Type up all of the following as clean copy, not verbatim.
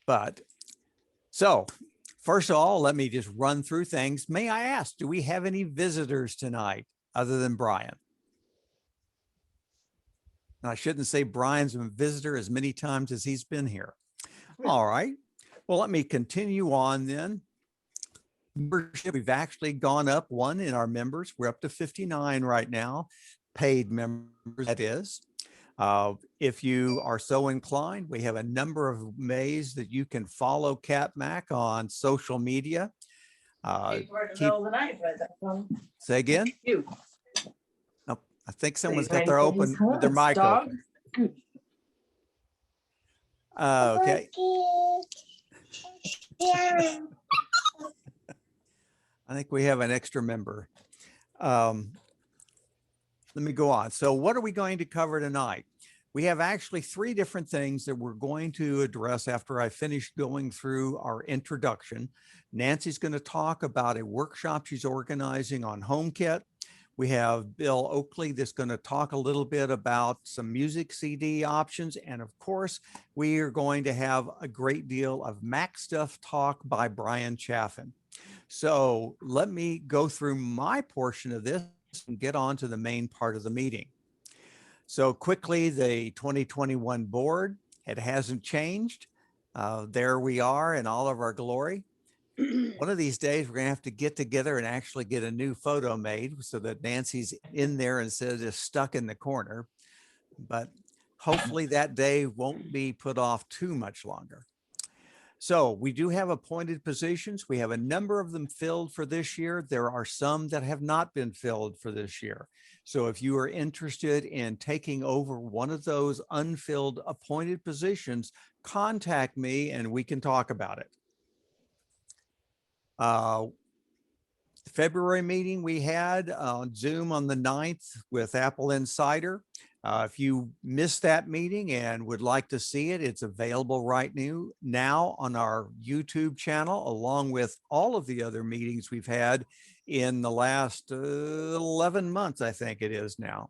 But so first of all, let me just run through things. May I ask, do we have any visitors tonight other than Bryan? I shouldn't say Bryan's a visitor as many times as he's been here. All right. Well, let me continue on then. Membership, we've actually gone up one in our members. We're up to 59 right now, paid members, that is. If you are so inclined, we have a number of ways that you can follow CapMac on social media. Say again? You. Oh, I think someone's got their mic open. Okay. I think we have an extra member. Let me go on. So what are we going to cover tonight? We have actually three different things that we're going to address after I finish going through our introduction. Nancy's going to talk about a workshop she's organizing on HomeKit. We have Bill Oakley that's going to talk a little bit about some music CD options. And of course, we are going to have a great deal of Mac stuff talk by Bryan Chaffin. So let me go through my portion of this and get on to the main part of the meeting. So quickly, the 2021 board, it hasn't changed. There we are in all of our glory. One of these days, we're going to have to get together and actually get a new photo made so that Nancy's in there instead of just stuck in the corner. But hopefully that day won't be put off too much longer. So we do have appointed positions. We have a number of them filled for this year. There are some that have not been filled for this year. So if you are interested in taking over one of those unfilled appointed positions, contact me and we can talk about it. February meeting we had on Zoom on the 9th with Apple Insider. If you missed that meeting and would like to see it, it's available right now on our YouTube channel, along with all of the other meetings we've had in the last 11 months, I think it is now.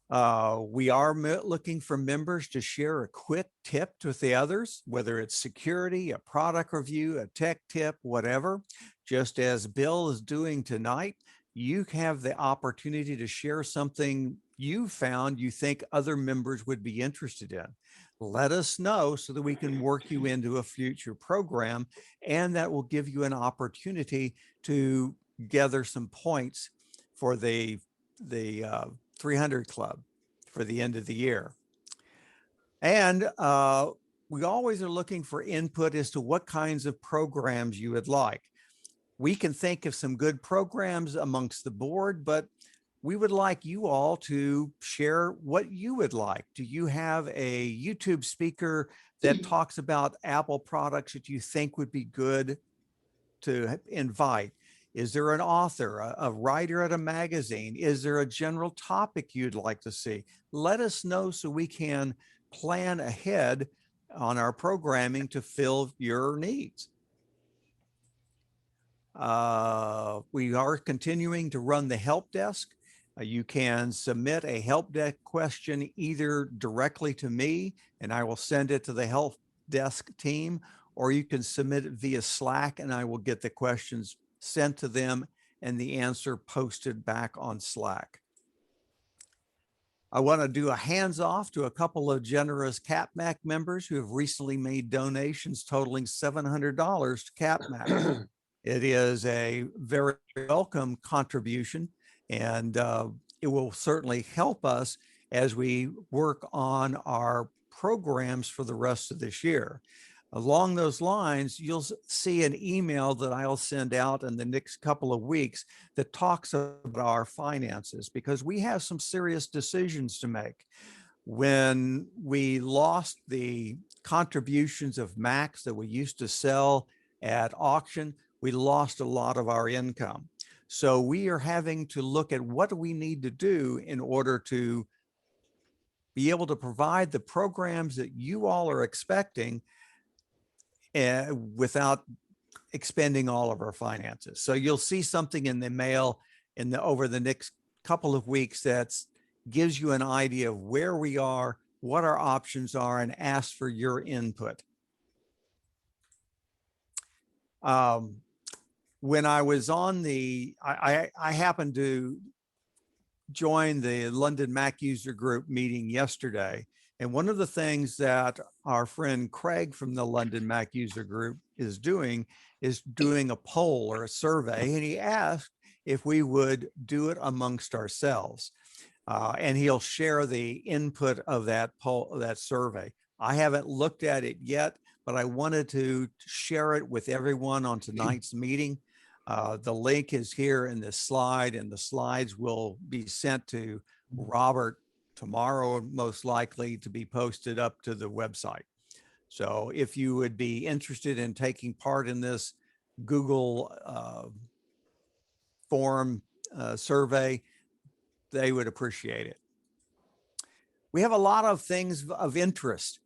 We are looking for members to share a quick tip with the others, whether it's security, a product review, a tech tip, whatever. Just as Bill is doing tonight, you have the opportunity to share something you found you think other members would be interested in. Let us know so that we can work you into a future program, and that will give you an opportunity to gather some points for the 300 Club for the end of the year. And we always are looking for input as to what kinds of programs you would like. We can think of some good programs amongst the board, but we would like you all to share what you would like. Do you have a YouTube speaker that talks about Apple products that you think would be good to invite? Is there an author, a writer at a magazine? Is there a general topic you'd like to see? Let us know so we can plan ahead on our programming to fill your needs. We are continuing to run the help desk. You can submit a help desk question either directly to me and I will send it to the help desk team, or you can submit it via Slack and I will get the questions sent to them and the answer posted back on Slack. I want to do a hands off to a couple of generous CapMac members who have recently made donations totaling $700 to CapMac. It is a very welcome contribution, and it will certainly help us as we work on our programs for the rest of this year. Along those lines, you'll see an email that I'll send out in the next couple of weeks that talks about our finances, because we have some serious decisions to make. When we lost the contributions of Macs that we used to sell at auction, we lost a lot of our income. So we are having to look at what do we need to do in order to be able to provide the programs that you all are expecting without expending all of our finances. So you'll see something in the mail over the next couple of weeks that gives you an idea of where we are, what our options are and ask for your input. When I was on I happened to join the London Mac User Group meeting yesterday. And one of the things that our friend Craig from the London Mac User Group is doing a poll or a survey. And he asked if we would do it amongst ourselves. And he'll share the input of that poll, that survey. I haven't looked at it yet, but I wanted to share it with everyone on tonight's meeting. The link is here in this slide, and the slides will be sent to Robert tomorrow, most likely, to be posted up to the website. So if you would be interested in taking part in this Google form survey, they would appreciate it. We have a lot of things of interest.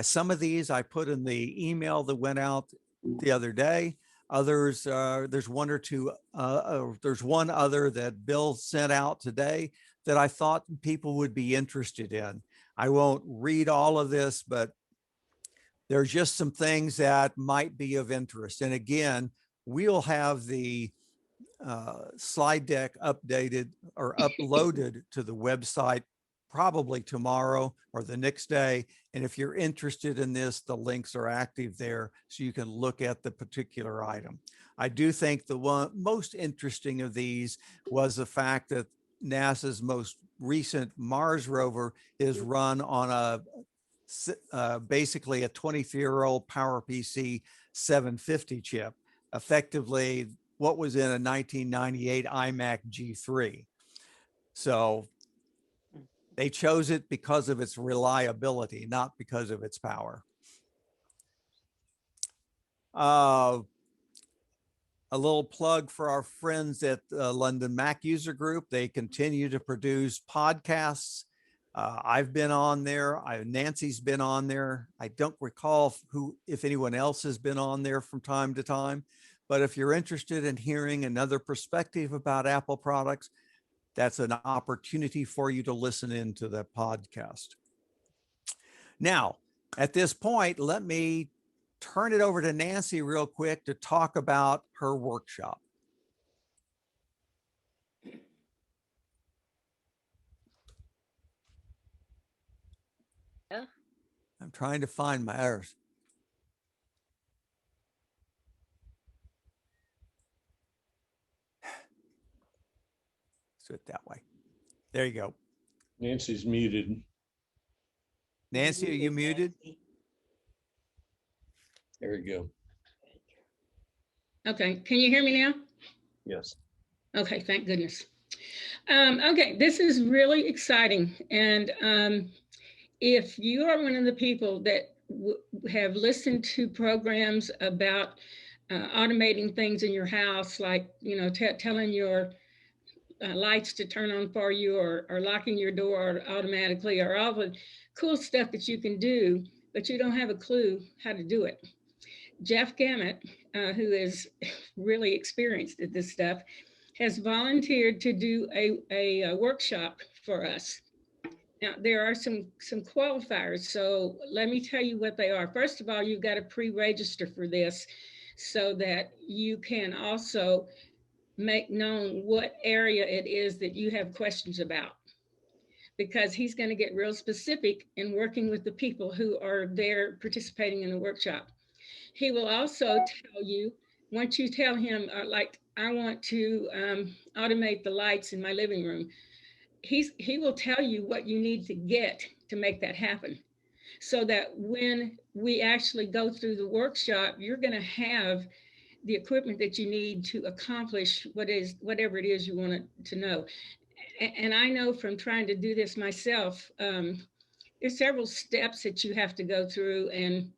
Some of these I put in the email that went out the other day. Others, there's one or two, there's one other that Bill sent out today that I thought people would be interested in. I won't read all of this, but there's just some things that might be of interest. And again, we'll have the slide deck updated or uploaded to the website probably tomorrow or the next day. And if you're interested in this, the links are active there so you can look at the particular item. I do think the one most interesting of these was the fact that NASA's most recent Mars rover is run on basically a 23-year-old PowerPC 750 chip, effectively what was in a 1998 iMac G3. So they chose it because of its reliability, not because of its power. A little plug for our friends at London Mac User Group. They continue to produce podcasts. I've been on there. Nancy's been on there. I don't recall if anyone else has been on there from time to time. But if you're interested in hearing another perspective about Apple products, that's an opportunity for you to listen into the podcast. Now, at this point, let me turn it over to Nancy real quick to talk about her workshop. I'm trying to find my errors. Do it that way. There you go. Nancy's muted. Nancy, are you muted? There you go. Okay, can you hear me now? Yes. Okay, thank goodness. Okay, this is really exciting. And if you are one of the people that have listened to programs about automating things in your house, like, you know, telling your lights to turn on for you, or locking your door automatically, or all the cool stuff that you can do, but you don't have a clue how to do it. Jeff Gamet, who is really experienced at this stuff, has volunteered to do a workshop for us. Now, there are some qualifiers, so let me tell you what they are. First of all, you've got to pre-register for this so that you can also make known what area it is that you have questions about, because he's going to get real specific in working with the people who are there participating in the workshop. He will also tell you, once you tell him, like, I want to automate the lights in my living room, he will tell you what you need to get to make that happen, so that when we actually go through the workshop, you're going to have the equipment that you need to accomplish whatever it is you want to know. And I know from trying to do this myself, there's several steps that you have to go through, and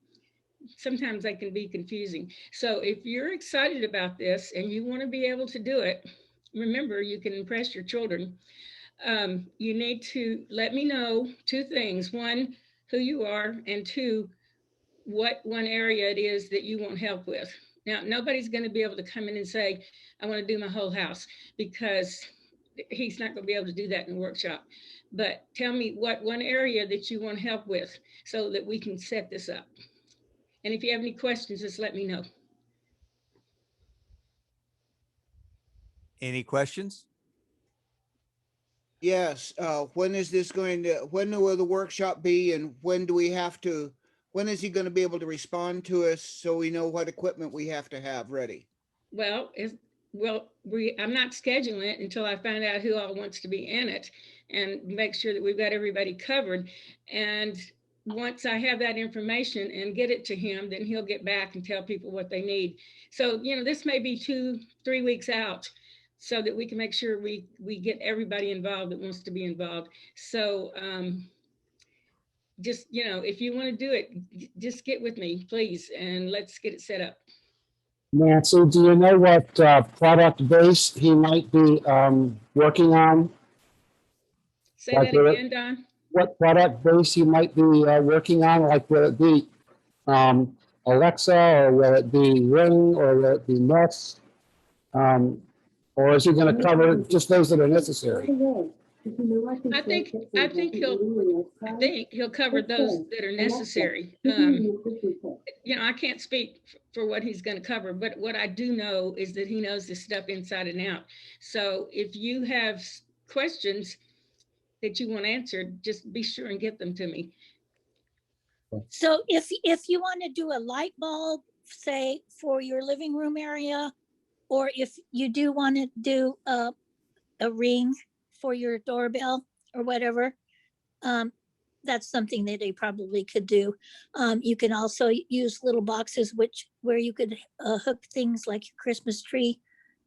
sometimes they can be confusing. So if you're excited about this and you want to be able to do it, remember, you can impress your children. You need to let me know two things. One, who you are, and two, what one area it is that you want help with. Now, nobody's going to be able to come in and say, I want to do my whole house, because he's not going to be able to do that in the workshop. but tell me what one area that you want help with so that we can set this up. And if you have any questions, just let me know. Any questions? Yes, when is this going to, when will the workshop be, and when do we have to, when is he going to be able to respond to us so we know what equipment we have to have ready? Well, I'm not scheduling it until I find out who all wants to be in it and make sure that we've got everybody covered. And once I have that information and get it to him, then he'll get back and tell people what they need. So, you know, this may be 2-3 weeks out so that we can make sure we get everybody involved that wants to be involved. So just, you know, if you want to do it, just get with me, please, and let's get it set up. Nancy, do you know what product base he might be working on? Say that again, Don. What product base he might be working on? Like, will it be Alexa, or will it be Ring, or will it be Nest? Or is he going to cover just those that are necessary? I think he'll cover those that are necessary. You know, I can't speak for what he's going to cover, but what I do know is that he knows this stuff inside and out. So if you have questions that you want answered, just be sure and get them to me. So if you want to do a light bulb, say for your living room area, or if you do want to do a ring for your doorbell or whatever, that's something that they probably could do. You can also use little boxes where you could hook things like your Christmas tree,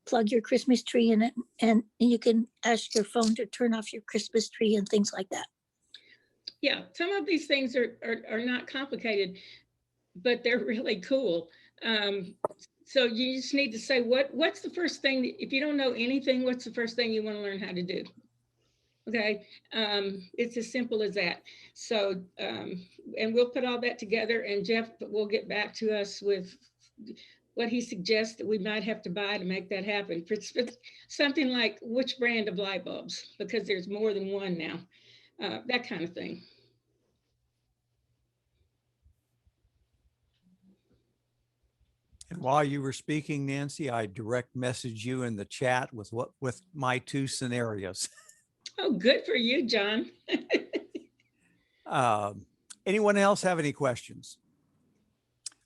plug your Christmas tree in it, and you can ask your phone to turn off your Christmas tree and things like that. Yeah, some of these things are not complicated, but they're really cool. So you just need to say, what's the first thing, if you don't know anything, what's the first thing you want to learn how to do? Okay, it's as simple as that. So, and we'll put all that together, and Jeff will get back to us with what he suggests that we might have to buy to make that happen. For something like which brand of light bulbs, because there's more than one now, that kind of thing. And while you were speaking, Nancy, I direct messaged you in the chat with my 2 scenarios. Oh, good for you, John. Anyone else have any questions?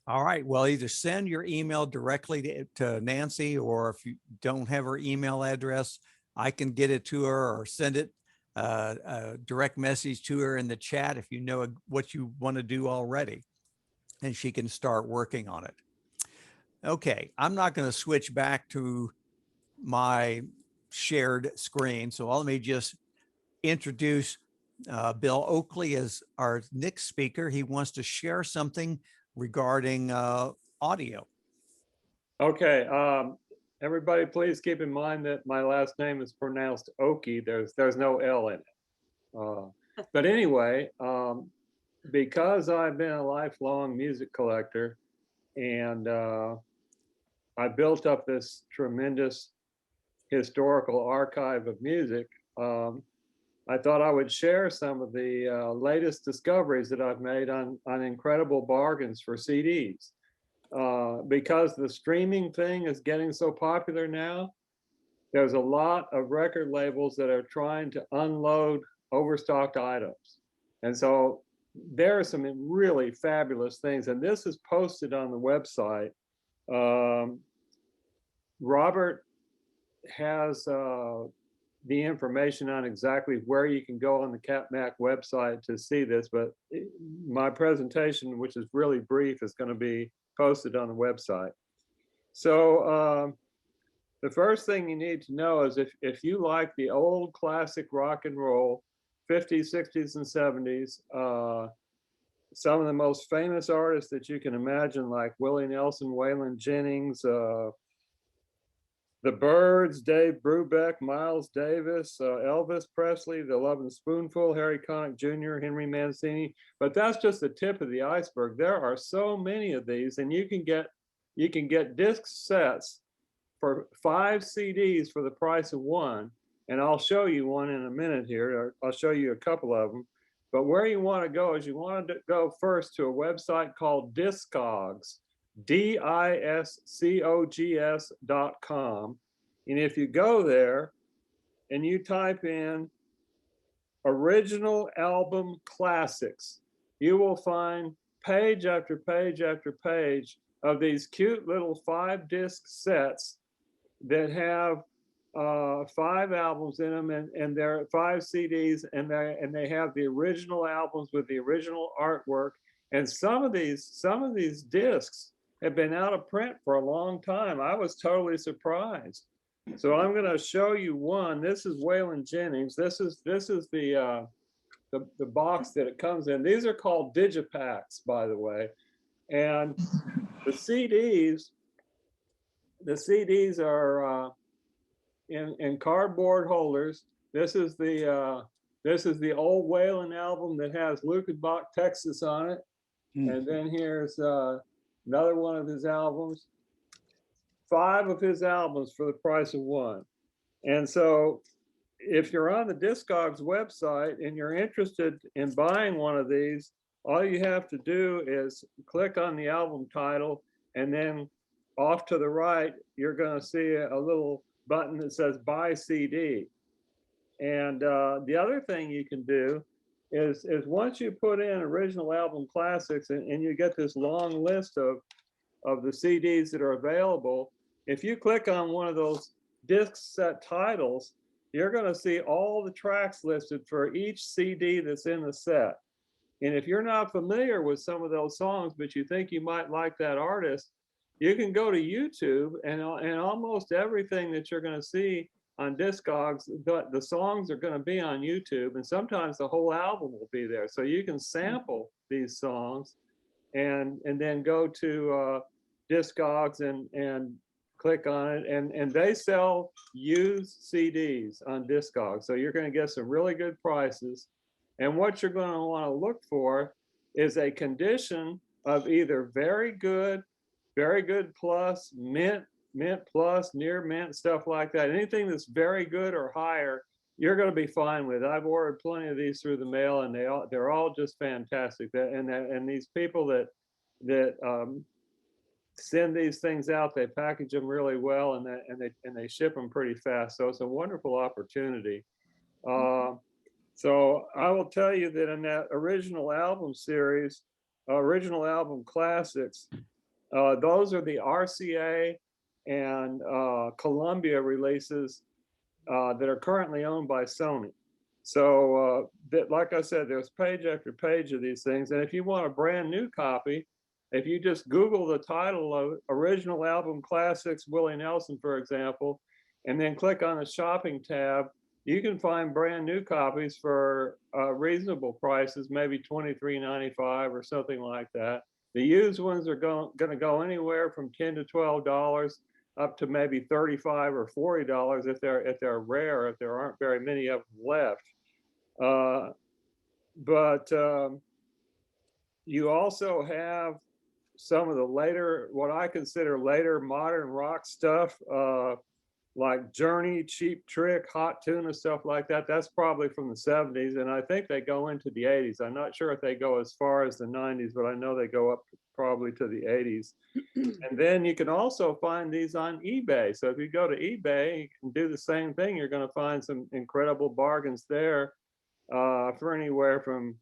All right, well, either send your email directly to Nancy, or if you don't have her email address, I can get it to her, or send it a direct message to her in the chat if you know what you want to do already, and she can start working on it. Okay, I'm not going to switch back to my shared screen, so let me just introduce Bill Oakley as our next speaker. He wants to share something regarding audio. Okay, everybody, please keep in mind that my last name is pronounced Oakley. There's no L in it. But anyway, because I've been a lifelong music collector, and I built up this tremendous historical archive of music, I thought I would share some of the latest discoveries that I've made on incredible bargains for CDs. Because the streaming thing is getting so popular now, there's a lot of record labels that are trying to unload overstocked items. And so there are some really fabulous things, and this is posted on the website. Robert has the information on exactly where you can go on the CapMac website to see this, but my presentation, which is really brief, is going to be posted on the website. So the first thing you need to know is if you like the old classic rock and roll, 50s, 60s, and 70s, some of the most famous artists that you can imagine, like Willie Nelson, Waylon Jennings, the Byrds, Dave Brubeck, Miles Davis, Elvis Presley, The Lovin' Spoonful, Harry Connick Jr., Henry Mancini. But that's just the tip of the iceberg. There are so many of these, and you can get disc sets for 5 CDs for the price of 1. and I'll show you one in a minute here. Or I'll show you a couple of them. But where you want to go is you want to go first to a website called Discogs, DISCOGS.com. And if you go there and you type in original album classics, you will find page after page after page of these cute little 5-disc sets that have 5 albums in them, and there are 5 CDs, and they have the original albums with the original artwork. And some of these discs have been out of print for a long time. I was totally surprised. So I'm going to show you one. This is Waylon Jennings. This is the box that it comes in. These are called digipacks, by the way. And the CDs are in cardboard holders. This is the old Waylon album that has Luckenbach, Texas on it. And then here's another one of his albums. 5 of his albums for the price of 1. And so if you're on the Discogs website and you're interested in buying one of these, all you have to do is click on the album title, and then off to the right, you're going to see a little button that says buy CD. And the other thing you can do is once you put in original album classics and you get this long list of the CDs that are available, if you click on one of those disc set titles, you're going to see all the tracks listed for each CD that's in the set. And if you're not familiar with some of those songs, but you think you might like that artist, you can go to YouTube, and almost everything that you're going to see on Discogs, the songs are going to be on YouTube, and sometimes the whole album will be there. So you can sample these songs and then go to Discogs and click on it, and they sell used CDs on Discogs. So you're going to get some really good prices. And what you're going to want to look for is a condition of either very good plus, mint plus, near mint, stuff like that. Anything that's very good or higher, you're going to be fine with. I've ordered plenty of these through the mail, and they're all just fantastic. And these people that send these things out, they package them really well, and they ship them pretty fast. So it's a wonderful opportunity. So I will tell you that in that original album series, original album classics, those are the RCA and Columbia releases that are currently owned by Sony. So that, like I said, there's page after page of these things. And if you want a brand new copy, if you just Google the title of original album classics, Willie Nelson, for example, and then click on the shopping tab, you can find brand new copies for reasonable prices, maybe $23.95 or something like that. The used ones are going to go anywhere from $10 to $12 up to maybe $35 or $40 if they're rare, if there aren't very many of them left. But you also have some of the later, what I consider later modern rock stuff, like Journey, Cheap Trick, Hot Tuna, stuff like that. That's probably from the 70s, and I think they go into the 80s. I'm not sure if they go as far as the 90s, but I know they go up probably to the 80s. And then you can also find these on eBay. So if you go to eBay, you can do the same thing. You're going to find some incredible bargains there for anywhere from,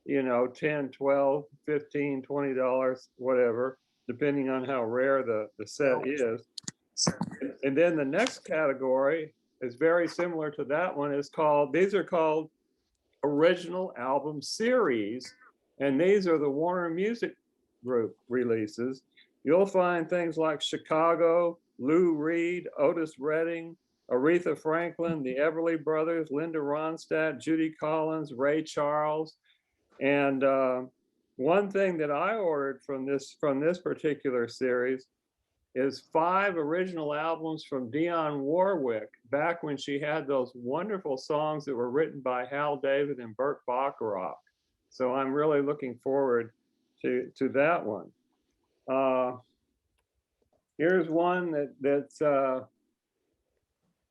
$10, $12, $15, $20, whatever, depending on how rare the set is. And then the next category is very similar to that one. These are called original album series. And these are the Warner Music Group releases. You'll find things like Chicago, Lou Reed, Otis Redding, Aretha Franklin, the Everly Brothers, Linda Ronstadt, Judy Collins, Ray Charles. And one thing that I ordered from this particular series is 5 original albums from Dionne Warwick, back when she had those wonderful songs that were written by Hal David and Burt Bacharach. So I'm really looking forward to that one. Here's one that's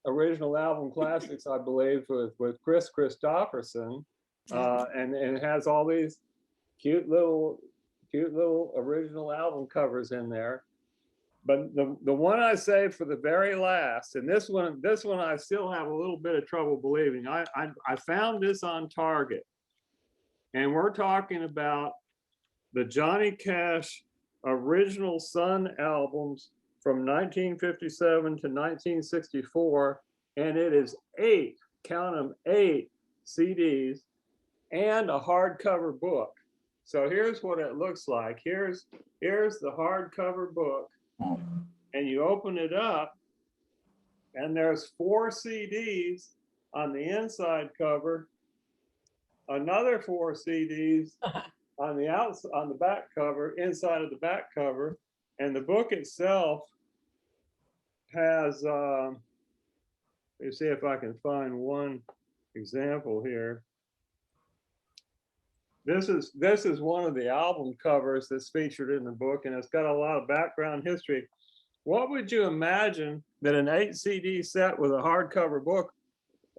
original album classics, I believe, with Chris Christopherson. And it has all these cute little original album covers in there. But the one I saved for the very last, and this one I still have a little bit of trouble believing. I found this on Target, and we're talking about the Johnny Cash original Sun albums from 1957 to 1964, and it is 8, count them, 8 CDs and a hardcover book. So here's what it looks like. Here's the hardcover book, and you open it up, and there's 4 CDs on the inside cover, another 4 CDs on the back cover, inside of the back cover, and the book itself has. Let me see if I can find one example here. This is one of the album covers that's featured in the book, and it's got a lot of background history. What would you imagine that an 8 CD set with a hardcover book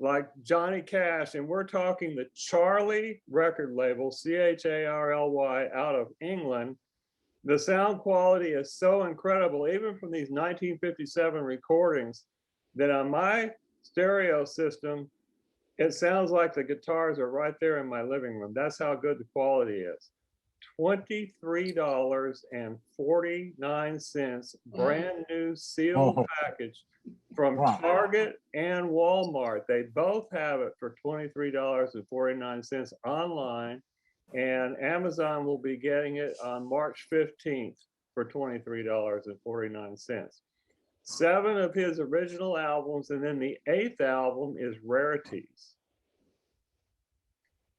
like Johnny Cash, and we're talking the Charlie record label, CHARLY, out of England. The sound quality is so incredible, even from these 1957 recordings, that on my stereo system, it sounds like the guitars are right there in my living room. That's how good the quality is. $23.49, brand new sealed package from Target and Walmart. They both have it for $23.49 online, and Amazon will be getting it on March 15th for $23.49. 7 of his original albums, and then the 8th album is rarities.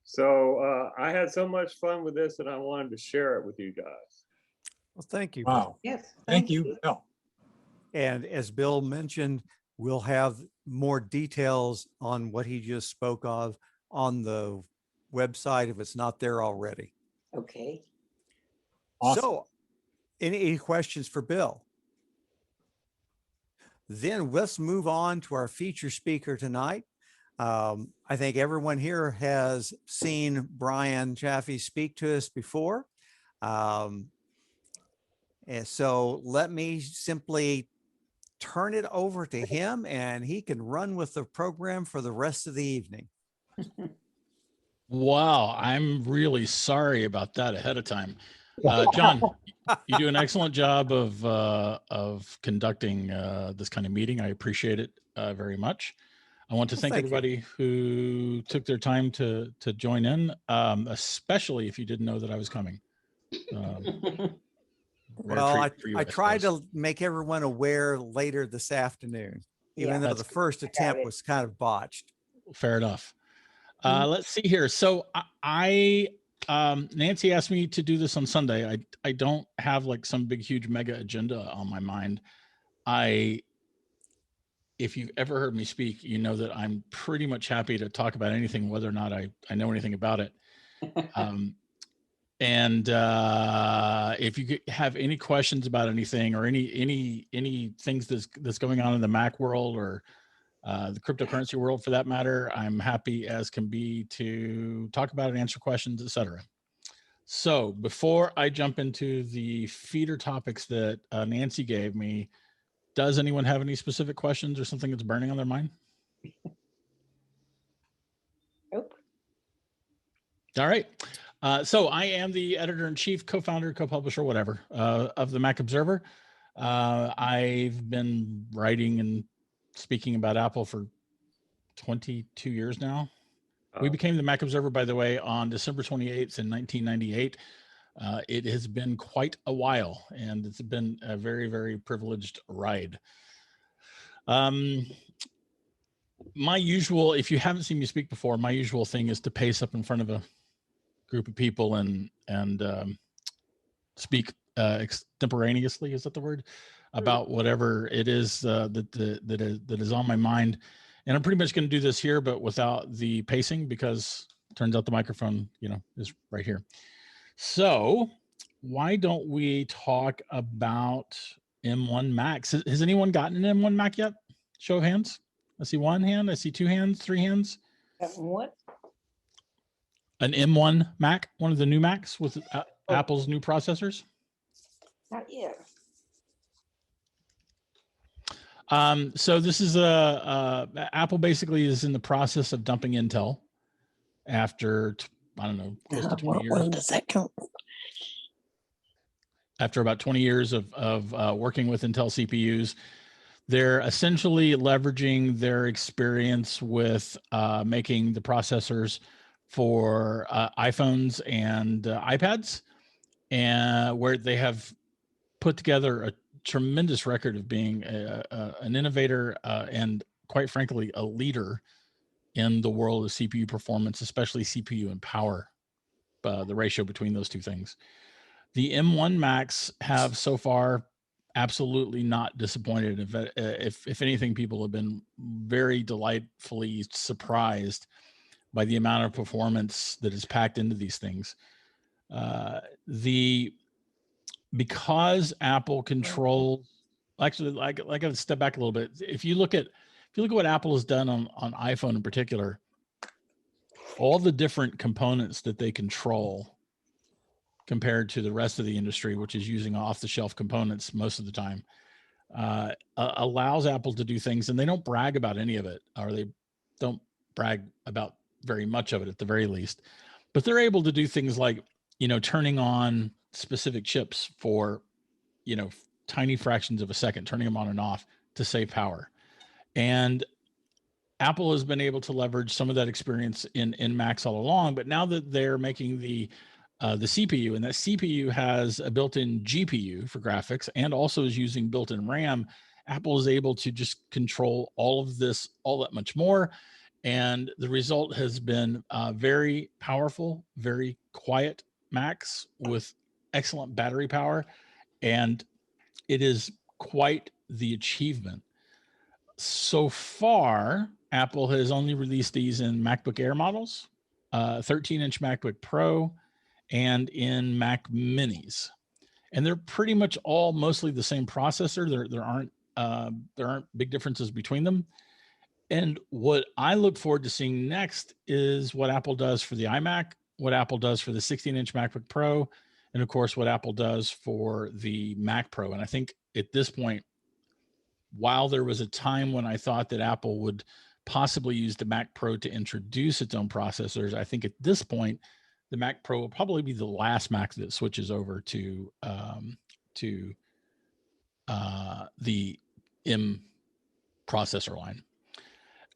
So I had so much fun with this, and I wanted to share it with you guys. Well, thank you. Wow. Yes. Thank you, Bill. And as Bill mentioned, we'll have more details on what he just spoke of on the website if it's not there already. Okay. Awesome. So, any questions for Bill? Then let's move on to our feature speaker tonight. I think everyone here has seen Bryan Chaffin speak to us before. And so let me simply turn it over to him, and he can run with the program for the rest of the evening. Wow, I'm really sorry about that ahead of time. John, you do an excellent job of conducting this kind of meeting. I appreciate it very much. I want to thank everybody who took their time to join in, especially if you didn't know that I was coming. Well, I tried to make everyone aware later this afternoon, even though the first attempt was kind of botched. Fair enough. Let's see here. So Nancy asked me to do this on Sunday. I don't have like some big, huge mega agenda on my mind. If you've ever heard me speak, you know that I'm pretty much happy to talk about anything, whether or not I know anything about it. And if you have any questions about anything or any things that's going on in the Mac world or the cryptocurrency world for that matter, I'm happy as can be to talk about it, answer questions, etc. So before I jump into the feeder topics that Nancy gave me, does anyone have any specific questions or something that's burning on their mind? Nope. All right. So I am the editor-in-chief, co-founder, co-publisher, whatever, of the Mac Observer. I've been writing and speaking about Apple for 22 years now. We became the Mac Observer, by the way, on December 28th in 1998. It has been quite a while, and it's been a very, very privileged ride. My usual, if you haven't seen me speak before, my usual thing is to pace up in front of a group of people and speak extemporaneously, is that the word? About whatever it is that is on my mind. And I'm pretty much going to do this here, but without the pacing, because it turns out the microphone, is right here. So why don't we talk about M1 Macs? Has anyone gotten an M1 Mac yet? Show of hands. I see one hand. I see two hands, three hands. What? An M1 Mac, one of the new Macs with Apple's new processors. Not yet. So this is Apple basically is in the process of dumping Intel after, I don't know, close to 20 years. When does that come? After about 20 years of working with Intel CPUs, they're essentially leveraging their experience with making the processors for iPhones and iPads, and where they have put together a tremendous record of being an innovator and, quite frankly, a leader in the world of CPU performance, especially CPU and power, the ratio between those two things. The M1 Macs have so far absolutely not disappointed. If anything, people have been very delightfully surprised by the amount of performance that is packed into these things. Because Apple controls, actually, like I gotta step back a little bit. If you look at what Apple has done on iPhone in particular, all the different components that they control compared to the rest of the industry, which is using off-the-shelf components most of the time, allows Apple to do things, and they don't brag about any of it, or they don't brag about very much of it at the very least. But they're able to do things like, turning on specific chips for, tiny fractions of a second, turning them on and off to save power. And Apple has been able to leverage some of that experience in Macs all along, but now that they're making the CPU, and that CPU has a built-in GPU for graphics and also is using built-in RAM, Apple is able to just control all of this, all that much more. And the result has been very powerful, very quiet Macs with excellent battery power. And it is quite the achievement. So far, Apple has only released these in MacBook Air models, 13-inch MacBook Pro, and in Mac Minis, and they're pretty much all mostly the same processor. There aren't big differences between them. And what I look forward to seeing next is what Apple does for the iMac, what Apple does for the 16-inch MacBook Pro, and of course what Apple does for the Mac Pro. And I think at this point, while there was a time when I thought that Apple would possibly use the Mac Pro to introduce its own processors, I think at this point, the Mac Pro will probably be the last Mac that switches over to the M processor line.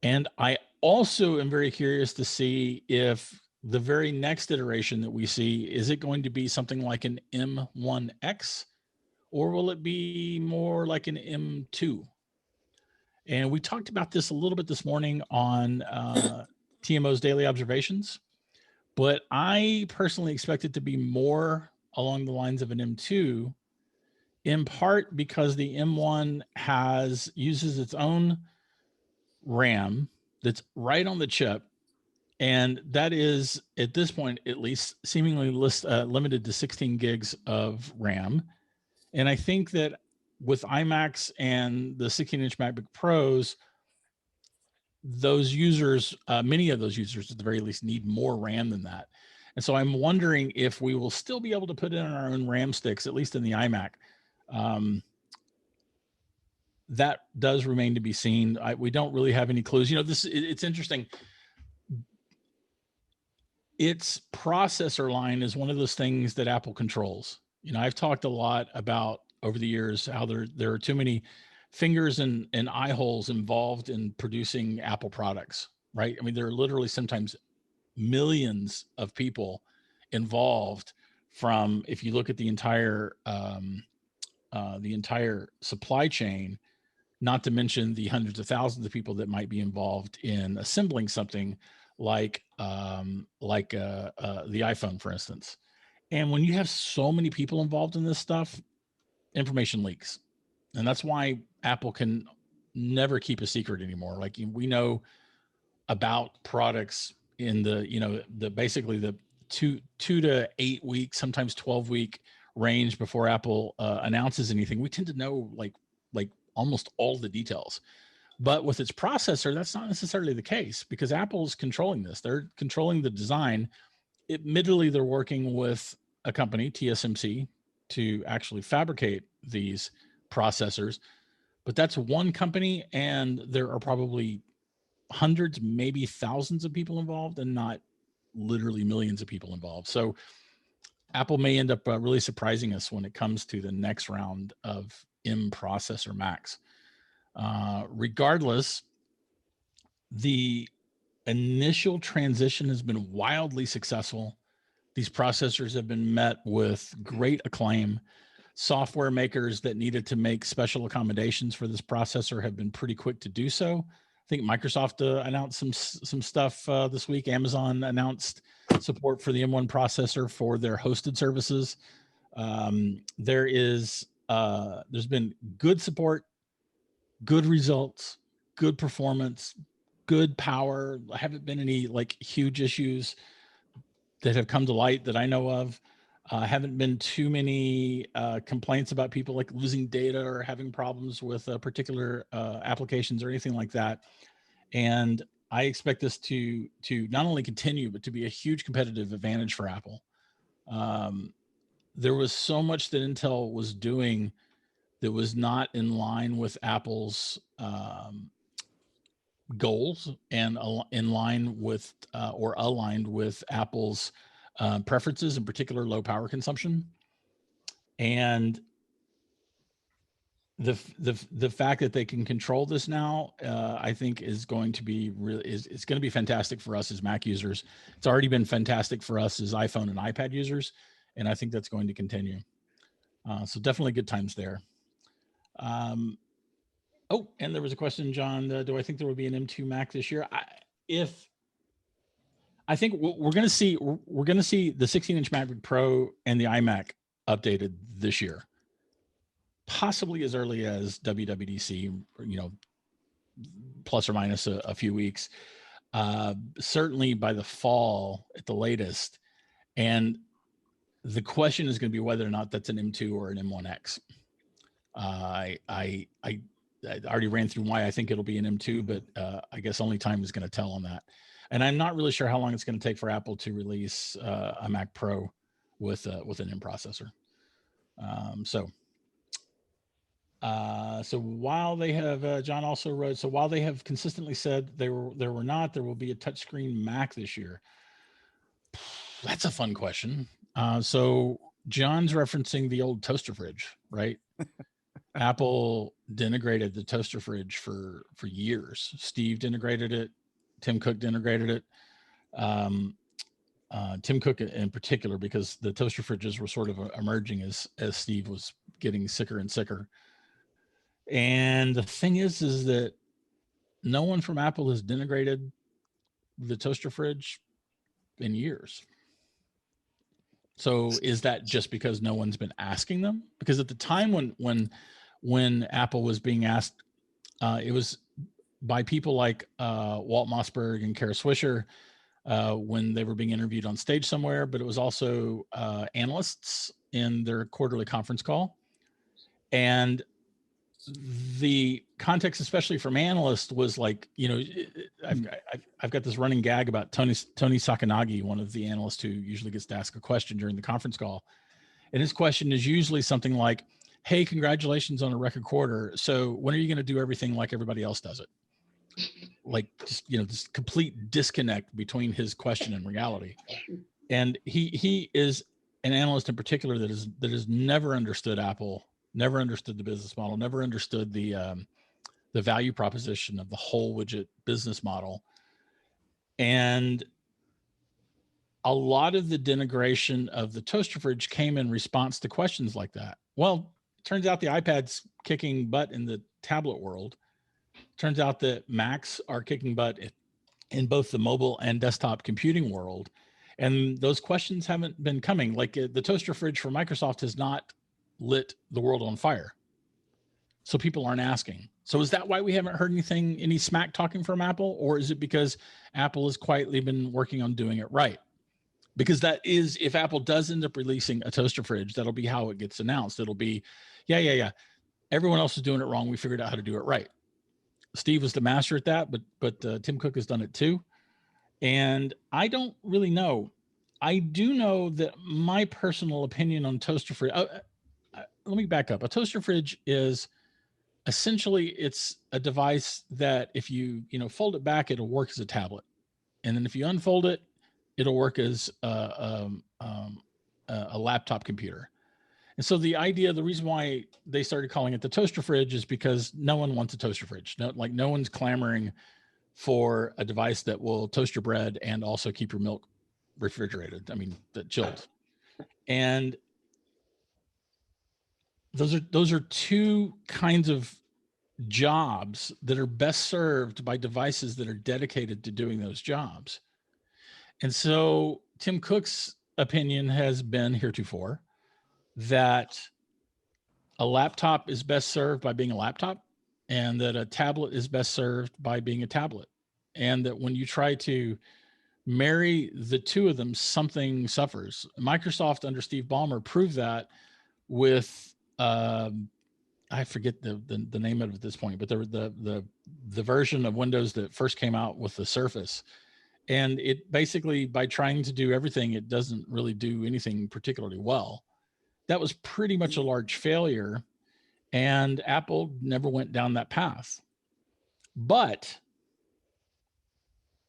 And I also am very curious to see if the very next iteration that we see, is it going to be something like an M1X, or will it be more like an M2? And we talked about this a little bit this morning on TMO's Daily Observations. But I personally expect it to be more along the lines of an M2, in part because the M1 uses its own RAM that's right on the chip. And that is, at this point, at least seemingly limited to 16 gigs of RAM. And I think that with iMacs and the 16-inch MacBook Pros, those users, many of those users at the very least, need more RAM than that. And so I'm wondering if we will still be able to put in our own RAM sticks, at least in the iMac. That does remain to be seen. We don't really have any clues. It's interesting. Its processor line is one of those things that Apple controls. I've talked a lot about over the years how there are too many fingers and eye holes involved in producing Apple products, right? I mean, there are literally sometimes millions of people involved from, if you look at the entire supply chain, not to mention the hundreds of thousands of people that might be involved in assembling something like the iPhone, for instance. And when you have so many people involved in this stuff, information leaks. And that's why Apple can never keep a secret anymore. Like, we know about products in the basically the two to 8 weeks, sometimes 12-week range before Apple announces anything. We tend to know like almost all the details. But with its processor, that's not necessarily the case because Apple's controlling this. They're controlling the design. Admittedly, they're working with a company, TSMC, to actually fabricate these processors. But that's one company, and there are probably hundreds, maybe thousands of people involved, and not literally millions of people involved. So Apple may end up really surprising us when it comes to the next round of M processor Macs. Regardless, the initial transition has been wildly successful. These processors have been met with great acclaim. Software makers that needed to make special accommodations for this processor have been pretty quick to do so. I think Microsoft announced some stuff this week. Amazon announced support for the M1 processor for their hosted services. There's been good support, good results, good performance, good power. Haven't been any like huge issues that have come to light that I know of. Haven't been too many complaints about people like losing data or having problems with particular applications or anything like that. And I expect this to not only continue, but to be a huge competitive advantage for Apple. There was so much that Intel was doing that was not in line with Apple's goals and in line with or aligned with Apple's preferences, in particular low power consumption. And the fact that they can control this now, I think is going to be it's going to be fantastic for us as Mac users. It's already been fantastic for us as iPhone and iPad users, and I think that's going to continue. So definitely good times there. Oh, and there was a question, John. Do I think there will be an M2 Mac this year? I think we're going to see the 16-inch MacBook Pro and the iMac updated this year, possibly as early as WWDC, plus or minus a few weeks. Certainly by the fall at the latest. And the question is going to be whether or not that's an M2 or an M1X. I already ran through why I think it'll be an M2, but I guess only time is going to tell on that. And I'm not really sure how long it's going to take for Apple to release a Mac Pro with an M processor. So while they have, John also wrote, so while they have consistently said there will be a touchscreen Mac this year. That's a fun question. So John's referencing the old toaster fridge, right? Apple denigrated the toaster fridge for years. Steve denigrated it. Tim Cook denigrated it. Tim Cook in particular, because the toaster fridges were sort of emerging as Steve was getting sicker and sicker. And the thing is that no one from Apple has denigrated the toaster fridge in years. So is that just because no one's been asking them? Because at the time when Apple was being asked, it was by people like Walt Mossberg and Kara Swisher when they were being interviewed on stage somewhere, but it was also analysts in their quarterly conference call. And the context, especially from analysts, was like, I've got this running gag about Tony Sakanagi, one of the analysts who usually gets to ask a question during the conference call. And his question is usually something like, hey, congratulations on a record quarter. So when are you going to do everything like everybody else does it? Like, just, this complete disconnect between his question and reality. And he is an analyst in particular that has never understood Apple, never understood the business model, never understood the value proposition of the whole widget business model. And a lot of the denigration of the toaster fridge came in response to questions like that. Well, it turns out the iPad's kicking butt in the tablet world. Turns out that Macs are kicking butt in both the mobile and desktop computing world. And those questions haven't been coming. Like the toaster fridge for Microsoft has not lit the world on fire. So people aren't asking. So is that why we haven't heard any smack talking from Apple? Or is it because Apple has quietly been working on doing it right? Because that is, if Apple does end up releasing a toaster fridge, that'll be how it gets announced. It'll be, yeah. Everyone else is doing it wrong. We figured out how to do it right. Steve was the master at that, but Tim Cook has done it too. And I don't really know. I do know that my personal opinion on toaster fridge, let me back up. A toaster fridge is essentially, it's a device that if you fold it back, it'll work as a tablet. And then if you unfold it, it'll work as a laptop computer. And so the reason why they started calling it the toaster fridge is because no one wants a toaster fridge. No one's clamoring for a device that will toast your bread and also keep your milk refrigerated. I mean, chilled. And those are two kinds of jobs that are best served by devices that are dedicated to doing those jobs. And so Tim Cook's opinion has been heretofore that a laptop is best served by being a laptop, and that a tablet is best served by being a tablet. And that when you try to marry the two of them, something suffers. Microsoft under Steve Ballmer proved that with, I forget the name of it at this point, but the version of Windows that first came out with the Surface. And it basically, by trying to do everything, it doesn't really do anything particularly well. That was pretty much a large failure, and Apple never went down that path. But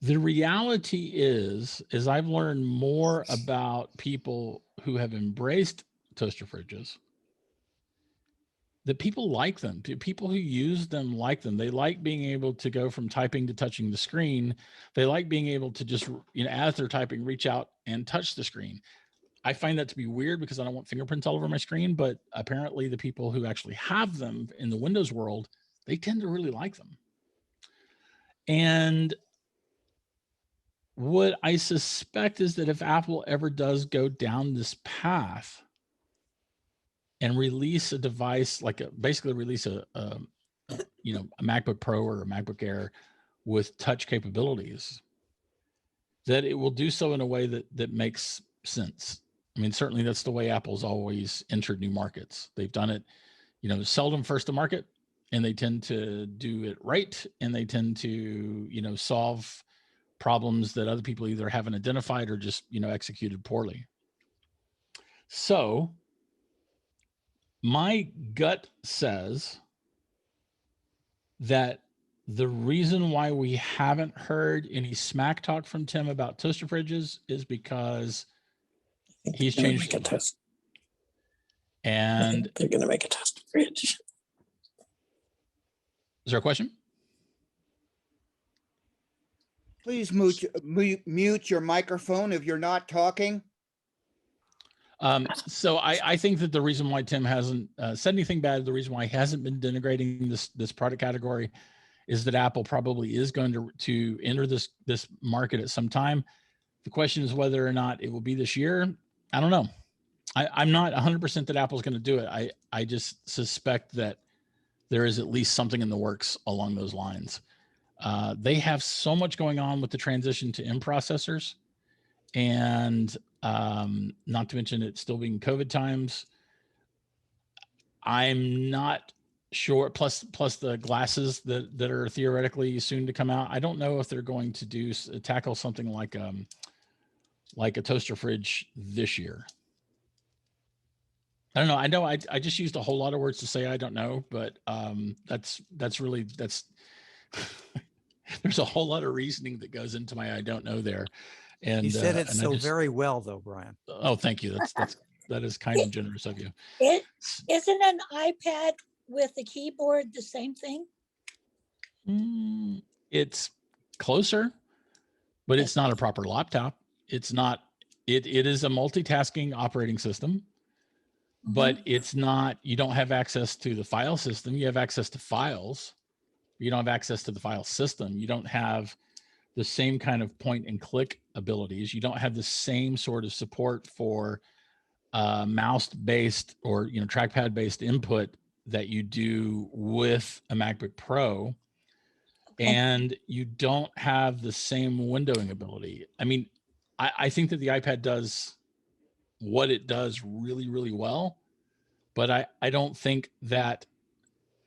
the reality is, as I've learned more about people who have embraced toaster fridges, that people like them. People who use them like them. They like being able to go from typing to touching the screen. They like being able to just, as they're typing, reach out and touch the screen. I find that to be weird because I don't want fingerprints all over my screen, but apparently the people who actually have them in the Windows world, they tend to really like them. And what I suspect is that if Apple ever does go down this path and release a device, basically release a MacBook Pro or a MacBook Air with touch capabilities, that it will do so in a way that makes sense. I mean, certainly that's the way Apple's always entered new markets. They've done it, seldom first to market, and they tend to do it right. And they tend to, solve problems that other people either haven't identified or just, executed poorly. So my gut says that the reason why we haven't heard any smack talk from Tim about toaster fridges is because he's changed a test. And They're going to make a toaster fridge. Is there a question? Please mute your microphone if you're not talking. So I think that the reason why Tim hasn't said anything bad, the reason why he hasn't been denigrating this product category, is that Apple probably is going to enter this market at some time. The question is whether or not it will be this year. I don't know. I'm not 100% that Apple's going to do it. I just suspect that there is at least something in the works along those lines. They have so much going on with the transition to M processors, and not to mention it still being COVID times. I'm not sure. Plus the glasses that are theoretically soon to come out. I don't know if they're going to tackle something like a toaster fridge this year. I don't know. I know I just used a whole lot of words to say I don't know, but that's there's a whole lot of reasoning that goes into my I don't know there. And you said it so very well, though, Bryan. Oh, thank you. That is kind of generous of you. Isn't an iPad with a keyboard the same thing? It's closer, but it's not a proper laptop. It's not. It is a multitasking operating system, but it's not. You don't have access to the file system. You have access to files. You don't have access to the file system. You don't have the same kind of point and click abilities. You don't have the same sort of support for mouse-based or trackpad-based input that you do with a MacBook Pro, and you don't have the same windowing ability. I mean, I think that the iPad does what it does really, really well, but I don't think that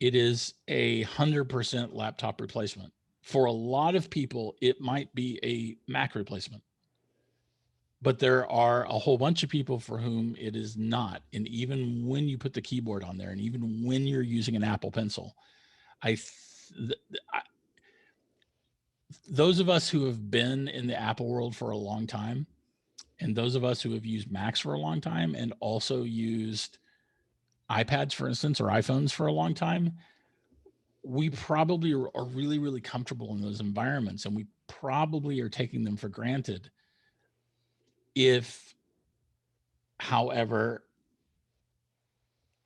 it is 100% laptop replacement. For a lot of people, it might be a Mac replacement, but there are a whole bunch of people for whom it is not. And even when you put the keyboard on there, and even when you're using an Apple Pencil, those of us who have been in the Apple world for a long time, and those of us who have used Macs for a long time, and also used iPads, for instance, or iPhones for a long time, we probably are really, really comfortable in those environments, and we probably are taking them for granted. However,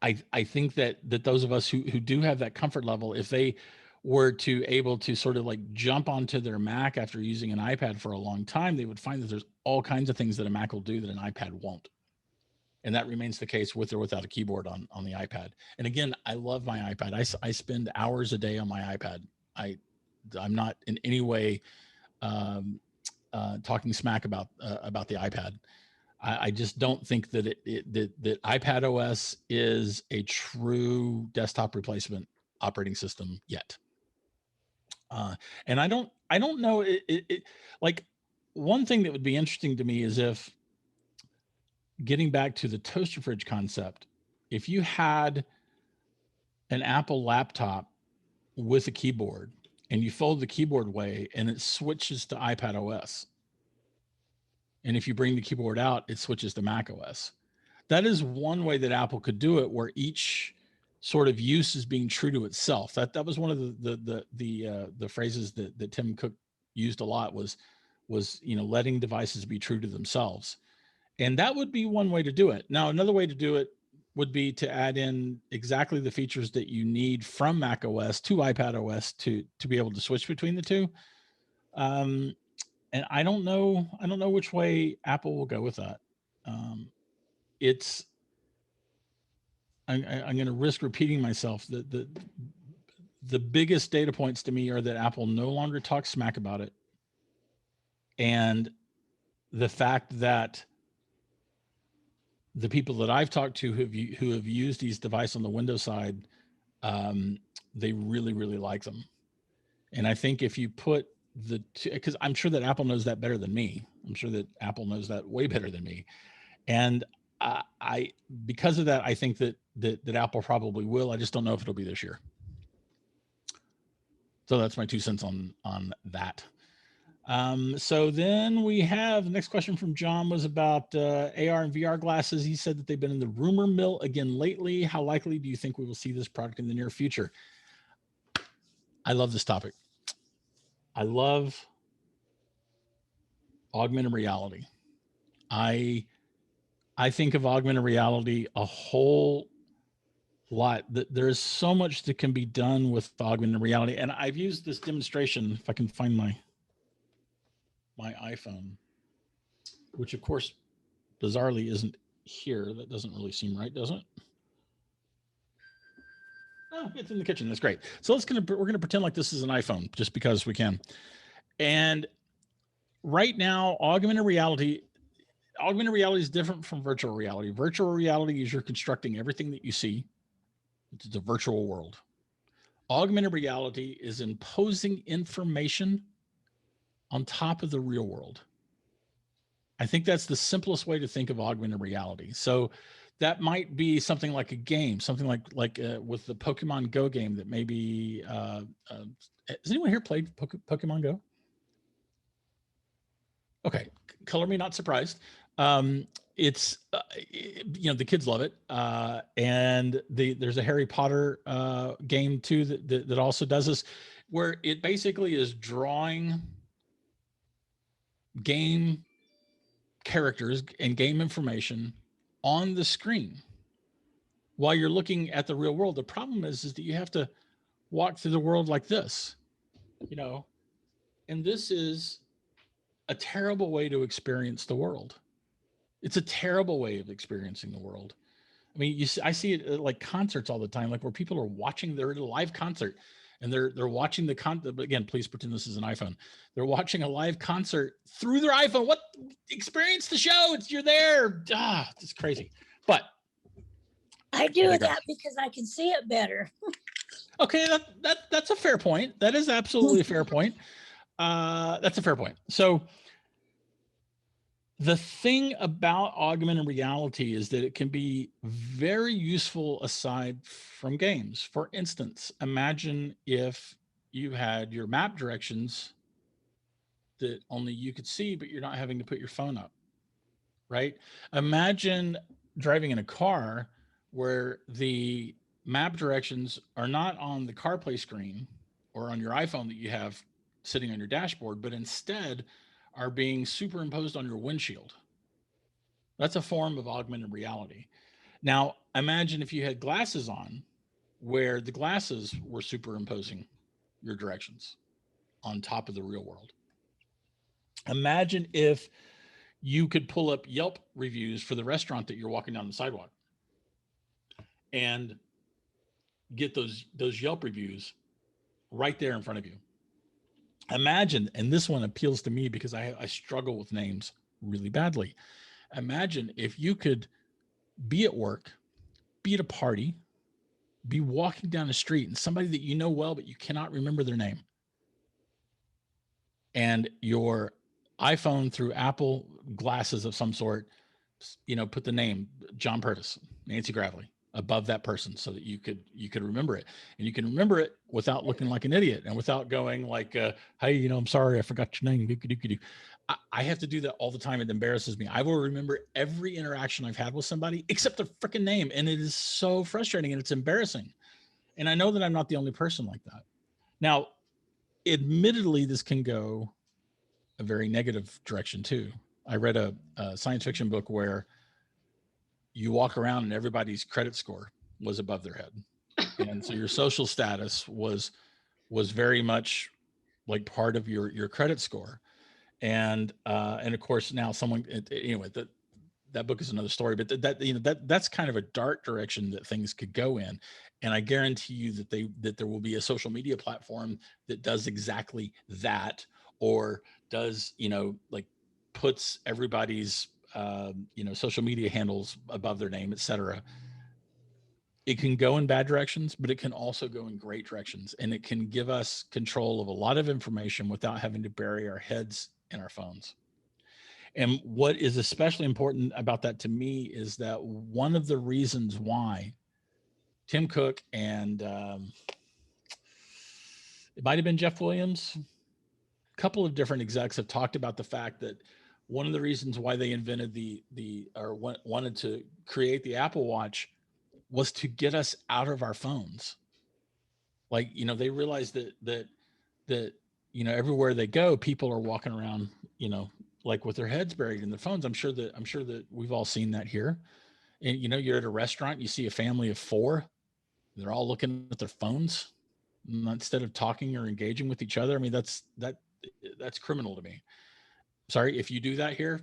I think that those of us who do have that comfort level, if they were to able to sort of like jump onto their Mac after using an iPad for a long time, they would find that there's all kinds of things that a Mac will do that an iPad won't. And that remains the case with or without a keyboard on the iPad. And again, I love my iPad. I spend hours a day on my iPad. I'm not in any way talking smack about the iPad. I just don't think that that iPad OS is a true desktop replacement operating system yet. And I don't know like, one thing that would be interesting to me is if, getting back to the toaster fridge concept, if you had an Apple laptop with a keyboard and you fold the keyboard away and it switches to iPad OS, and if you bring the keyboard out, it switches to Mac OS. That is one way that Apple could do it, where each sort of use is being true to itself. That was one of the phrases that Tim Cook used a lot, was letting devices be true to themselves. And that would be one way to do it. Now, another way to do it would be to add in exactly the features that you need from Mac OS to iPad OS to be able to switch between the two. And I don't know which way Apple will go with that. I'm going to risk repeating myself. The biggest data points to me are that Apple no longer talks smack about it, and the fact that the people that I've talked to who have used these devices on the Windows side, they really, really like them. And I think if you put because I'm sure that Apple knows that better than me. I'm sure that Apple knows that way better than me. And because of that, I think that Apple probably will. I just don't know if it'll be this year. So that's my 2 cents on that. So then we have the next question from John was about AR and VR glasses. He said that they've been in the rumor mill again lately. How likely do you think we will see this product in the near future? I love this topic. I love augmented reality. I think of augmented reality a whole lot. There's so much that can be done with augmented reality. And I've used this demonstration, if I can find my iPhone, which of course, bizarrely isn't here. That doesn't really seem right, does it? Oh, it's in the kitchen. That's great. So we're going to pretend like this is an iPhone just because we can. And right now, augmented reality is different from virtual reality. Virtual reality is you're constructing everything that you see. It's a virtual world. Augmented reality is imposing information on top of the real world. I think that's the simplest way to think of augmented reality. So that might be something like a game, something like with the Pokemon Go game that maybe, has anyone here played Pokemon Go? Okay, color me not surprised. It's, the kids love it. And there's a Harry Potter game too that also does this, where it basically is drawing game characters and game information on the screen while you're looking at the real world. The problem is that you have to walk through the world like this, and this is a terrible way to experience the world. It's a terrible way of experiencing the world. I mean, I see it at like concerts all the time, like where people are watching, they're at a live concert and they're watching the concert. But again, please pretend this is an iPhone. They're watching a live concert through their iPhone. What? Experience the show. You're there. It's crazy. But I do that because I can see it better. Okay, that's a fair point. That is absolutely a fair point. That's a fair point. So the thing about augmented reality is that it can be very useful aside from games. For instance, imagine if you had your map directions that only you could see, but you're not having to put your phone up, right? Imagine driving in a car where the map directions are not on the CarPlay screen or on your iPhone that you have sitting on your dashboard, but instead are being superimposed on your windshield. That's a form of augmented reality. Now, imagine if you had glasses on where the glasses were superimposing your directions on top of the real world. Imagine if you could pull up Yelp reviews for the restaurant that you're walking down the sidewalk and get those Yelp reviews right there in front of you. Imagine, and this one appeals to me because I struggle with names really badly. Imagine if you could be at work, be at a party, be walking down the street and somebody that you know well, but you cannot remember their name. And your iPhone through Apple glasses of some sort, put the name John Purtis, Nancy Gravely above that person so that you could remember it, and you can remember it without looking like an idiot and without going like, hey, I'm sorry, I forgot your name. I have to do that all the time. It embarrasses me. I will remember every interaction I've had with somebody except their freaking name. And it is so frustrating and it's embarrassing. And I know that I'm not the only person like that. Now, admittedly, this can go a very negative direction too. I read a science fiction book where you walk around and everybody's credit score was above their head. And so your social status was very much like part of your credit score. And of course now anyway, that book is another story, but that's kind of a dark direction that things could go in. And I guarantee you that there will be a social media platform that does exactly that, or does, like puts everybody's, social media handles above their name, et cetera. It can go in bad directions, but it can also go in great directions. And it can give us control of a lot of information without having to bury our heads in our phones. And what is especially important about that to me is that one of the reasons why Tim Cook and it might have been Jeff Williams, a couple of different execs have talked about the fact that one of the reasons why they invented wanted to create the Apple Watch was to get us out of our phones. Like, they realized that everywhere they go, people are walking around, like with their heads buried in their phones. I'm sure that we've all seen that here. And, you're at a restaurant, you see a family of 4, they're all looking at their phones instead of talking or engaging with each other. I mean, that's criminal to me. Sorry if you do that here.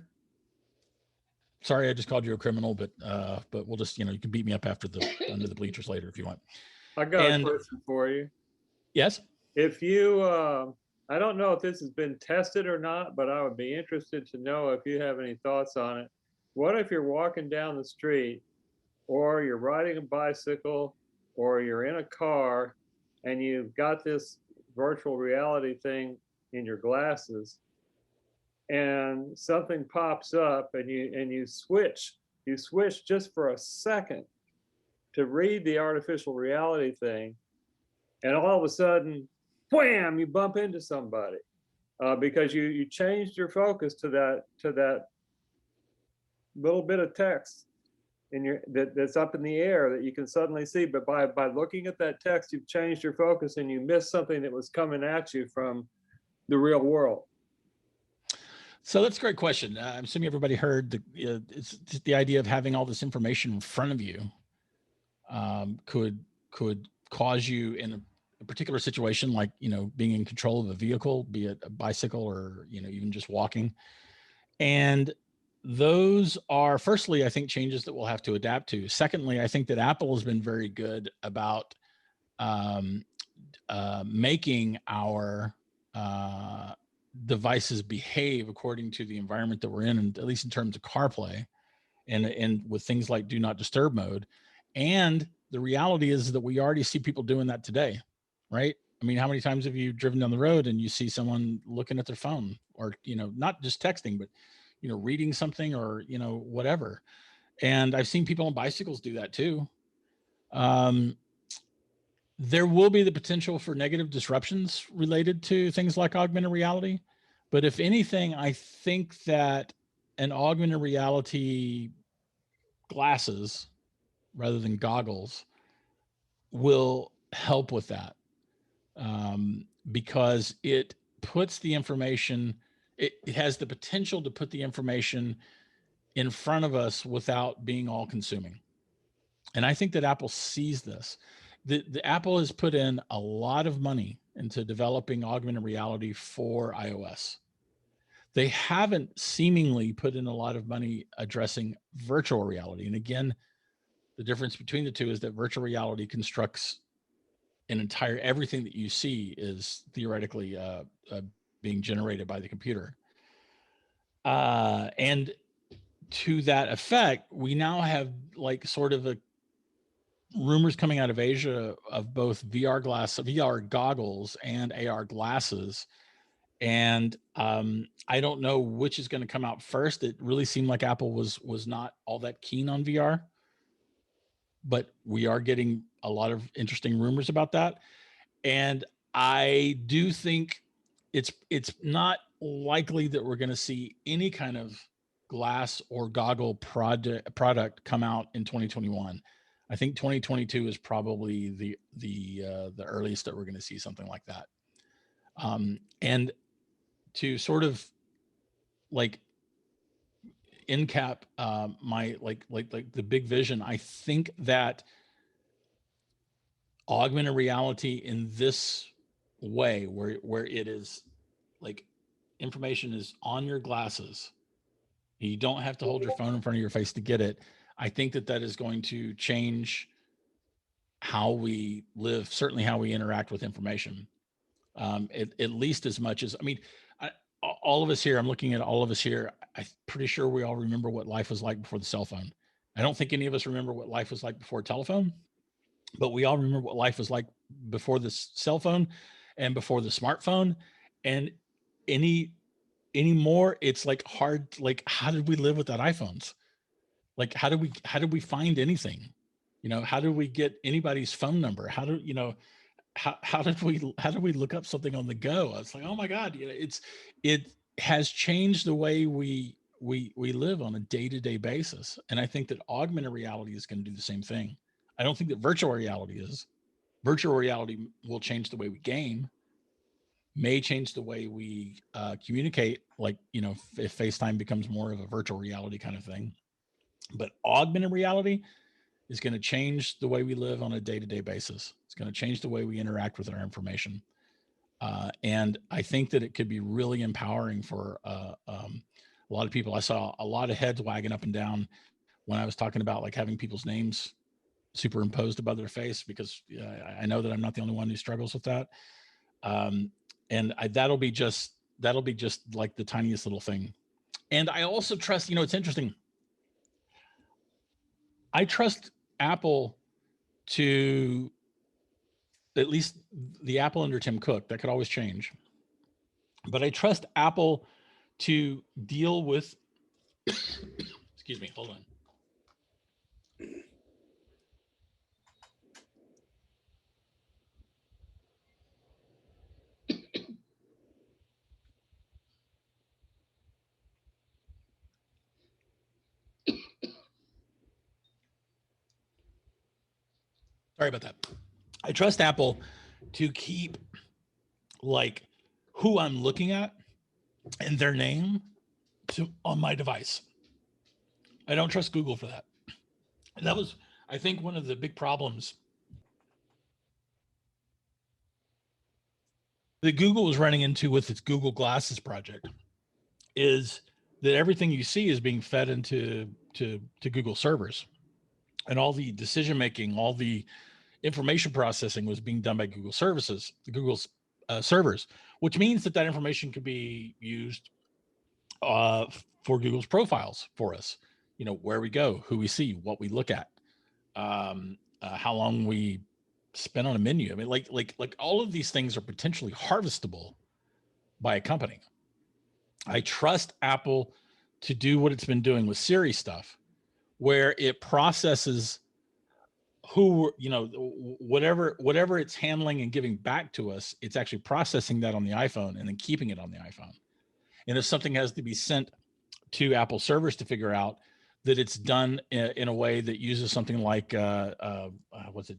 Sorry, I just called you a criminal, but we'll just, you can beat me up under the bleachers later if you want. I got a question for you. Yes. If you, I don't know if this has been tested or not, but I would be interested to know if you have any thoughts on it. What if you're walking down the street, or you're riding a bicycle, or you're in a car, and you've got this virtual reality thing in your glasses, and something pops up, and you switch just for a second to read the artificial reality thing, and all of a sudden, wham, you bump into somebody because you changed your focus to that little bit of text that's up in the air that you can suddenly see. But by looking at that text, you've changed your focus and you missed something that was coming at you from the real world. So that's a great question. I'm assuming everybody heard it's just the idea of having all this information in front of you could cause you in a particular situation, like, being in control of a vehicle, be it a bicycle or, even just walking. And those are, firstly, I think, changes that we'll have to adapt to. Secondly, I think that Apple has been very good about making our devices behave according to the environment that we're in, and at least in terms of CarPlay and with things like do not disturb mode. And the reality is that we already see people doing that today, right? I mean, how many times have you driven down the road and you see someone looking at their phone, or, you know, not just texting, but, you know, reading something, or, you know, whatever. And I've seen people on bicycles do that too. There will be the potential for negative disruptions related to things like augmented reality. But if anything, I think that an augmented reality glasses rather than goggles will help with that, because it puts the information, it has the potential to put the information in front of us without being all consuming. And I think that Apple sees this. The Apple has put in a lot of money into developing augmented reality for iOS. They haven't seemingly put in a lot of money addressing virtual reality. And again, the difference between the two is that virtual reality constructs an entire, everything that you see is theoretically being generated by the computer. And to that effect, we now have like sort of a rumors coming out of Asia of both VR goggles and AR glasses. And I don't know which is going to come out first. It really seemed like Apple was not all that keen on VR, but we are getting a lot of interesting rumors about that. And I do think it's not likely that we're going to see any kind of glass or goggle product come out in 2021. I think 2022 is probably the earliest that we're going to see something like that. And to sort of like in cap my like the big vision, I think that augmented reality in this way, where it is like information is on your glasses, you don't have to hold your phone in front of your face to get it. I think that is going to change how we live, certainly how we interact with information, at least as much as, I mean, all of us here, I'm looking at all of us here, I'm pretty sure we all remember what life was like before the cell phone. I don't think any of us remember what life was like before telephone, but we all remember what life was like before the cell phone and before the smartphone. And anymore, it's like hard, like, how did we live without iPhones? Like, how did we find anything? You know, how did we get anybody's phone number? How do, you know, how did we look up something on the go? It's like, oh my God, you know, it has changed the way we live on a day-to-day basis. And I think that augmented reality is going to do the same thing. I don't think that virtual reality is. Virtual reality will change the way we game, may change the way we communicate, like, you know, if FaceTime becomes more of a virtual reality kind of thing. But augmented reality is going to change the way we live on a day-to-day basis. It's going to change the way we interact with our information. And I think that it could be really empowering for a lot of people. I saw a lot of heads wagging up and down when I was talking about like having people's names superimposed above their face, because I know that I'm not the only one who struggles with that. And that'll be just like the tiniest little thing. And I also trust, you know, it's interesting. I trust Apple to, at least the Apple under Tim Cook, that could always change. But I trust Apple to deal with, excuse me, hold on. Sorry about that. I trust Apple to keep like who I'm looking at and their name on my device. I don't trust Google for that. And that was, I think, one of the big problems that Google was running into with its Google Glasses project, is that everything you see is being fed into to Google servers, and all the decision making, all the information processing was being done by Google services, Google's servers, which means that information could be used for Google's profiles for us. You know, where we go, who we see, what we look at, how long we spend on a menu. I mean, like all of these things are potentially harvestable by a company. I trust Apple to do what it's been doing with Siri stuff, where it processes whatever it's handling and giving back to us, it's actually processing that on the iPhone and then keeping it on the iPhone. And if something has to be sent to Apple servers to figure out, that it's done in a way that uses something like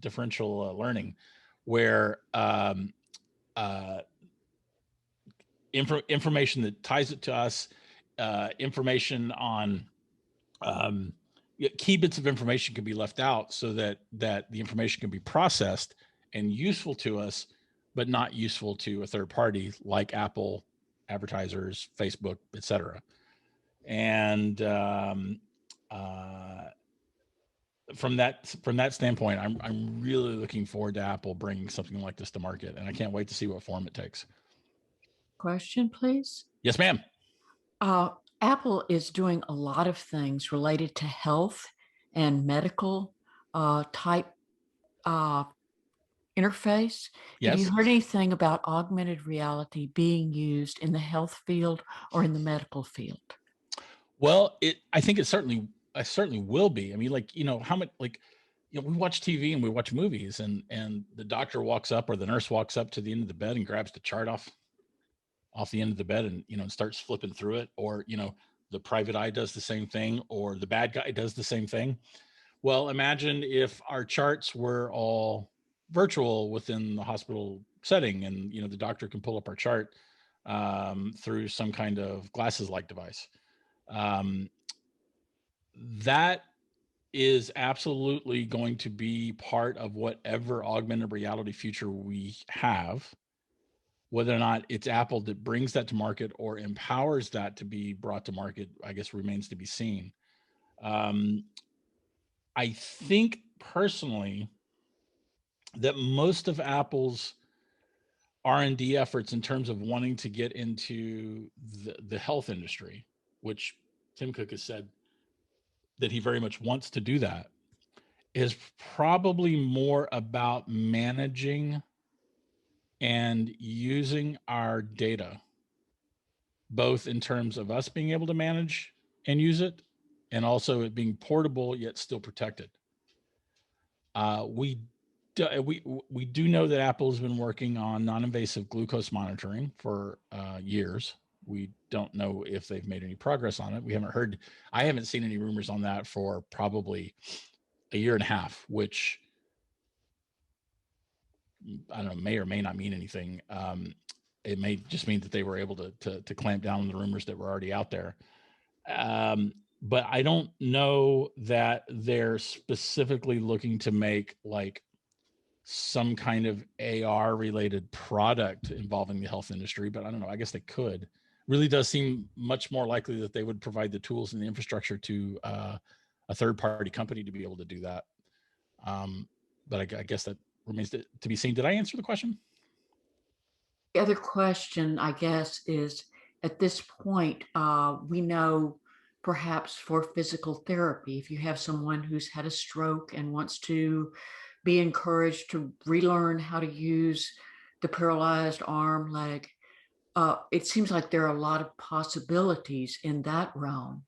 differential learning, where information that ties it to us, information on key bits of information can be left out, so that the information can be processed and useful to us, but not useful to a third party like Apple, advertisers, Facebook, etc. And from that standpoint, I'm really looking forward to Apple bringing something like this to market, and I can't wait to see what form it takes. Question, please. Yes, ma'am. Apple is doing a lot of things related to health and medical type interface. Yes. Have you heard anything about augmented reality being used in the health field or in the medical field? Well, I think it certainly will be. I mean, how much, we watch TV and we watch movies, and the doctor walks up or the nurse walks up to the end of the bed and grabs the chart off the end of the bed and starts flipping through it, or the private eye does the same thing, or the bad guy does the same thing. Well, imagine if our charts were all virtual within the hospital setting, and the doctor can pull up our chart through some kind of glasses-like device. That is absolutely going to be part of whatever augmented reality future we have. Whether or not it's Apple that brings that to market or empowers that to be brought to market, I guess remains to be seen. I think personally that most of Apple's R&D efforts in terms of wanting to get into the health industry, which Tim Cook has said that he very much wants to do that, is probably more about managing and using our data, both in terms of us being able to manage and use it, and also it being portable yet still protected. We do know that Apple has been working on non-invasive glucose monitoring for years. We don't know if they've made any progress on it. I haven't seen any rumors on that for probably a year and a half, which I don't know, may or may not mean anything. It may just mean that they were able to clamp down on the rumors that were already out there. But I don't know that they're specifically looking to make some kind of AR related product involving the health industry, but I don't know, I guess they could. Really does seem much more likely that they would provide the tools and the infrastructure to a third party company to be able to do that. But I guess that remains to be seen. Did I answer the question? The other question, I guess, is at this point, we know perhaps for physical therapy, if you have someone who's had a stroke and wants to be encouraged to relearn how to use the paralyzed arm, leg, it seems like there are a lot of possibilities in that realm.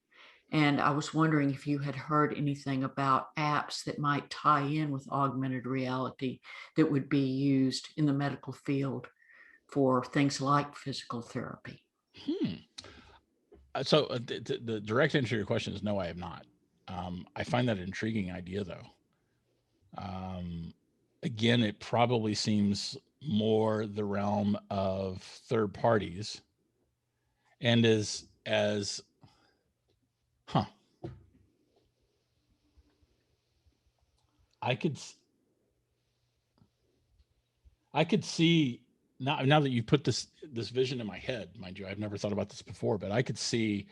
And I was wondering if you had heard anything about apps that might tie in with augmented reality that would be used in the medical field for things like physical therapy. So the direct answer to your question is no, I have not. I find that an intriguing idea, though. Again, it probably seems more the realm of third parties, and I could see now that you put this vision in my head, mind you, I've never thought about this before, but I could see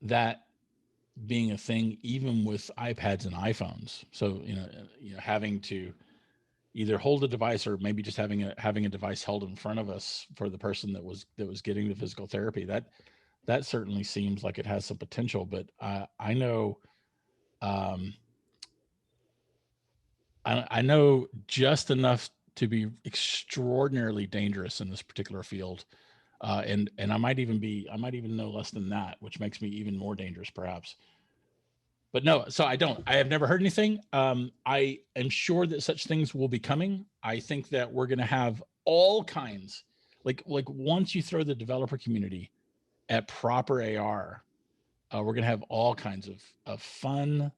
that being a thing even with iPads and iPhones. So having to either hold a device or maybe just having a device held in front of us for the person that was getting the physical therapy. That certainly seems like it has some potential. But I know I know just enough to be extraordinarily dangerous in this particular field. And I might even know less than that, which makes me even more dangerous perhaps. But no, so I have never heard anything. I am sure that such things will be coming. I think that we're going to have all kinds, like once you throw the developer community at proper AR, we're going to have all kinds of fun,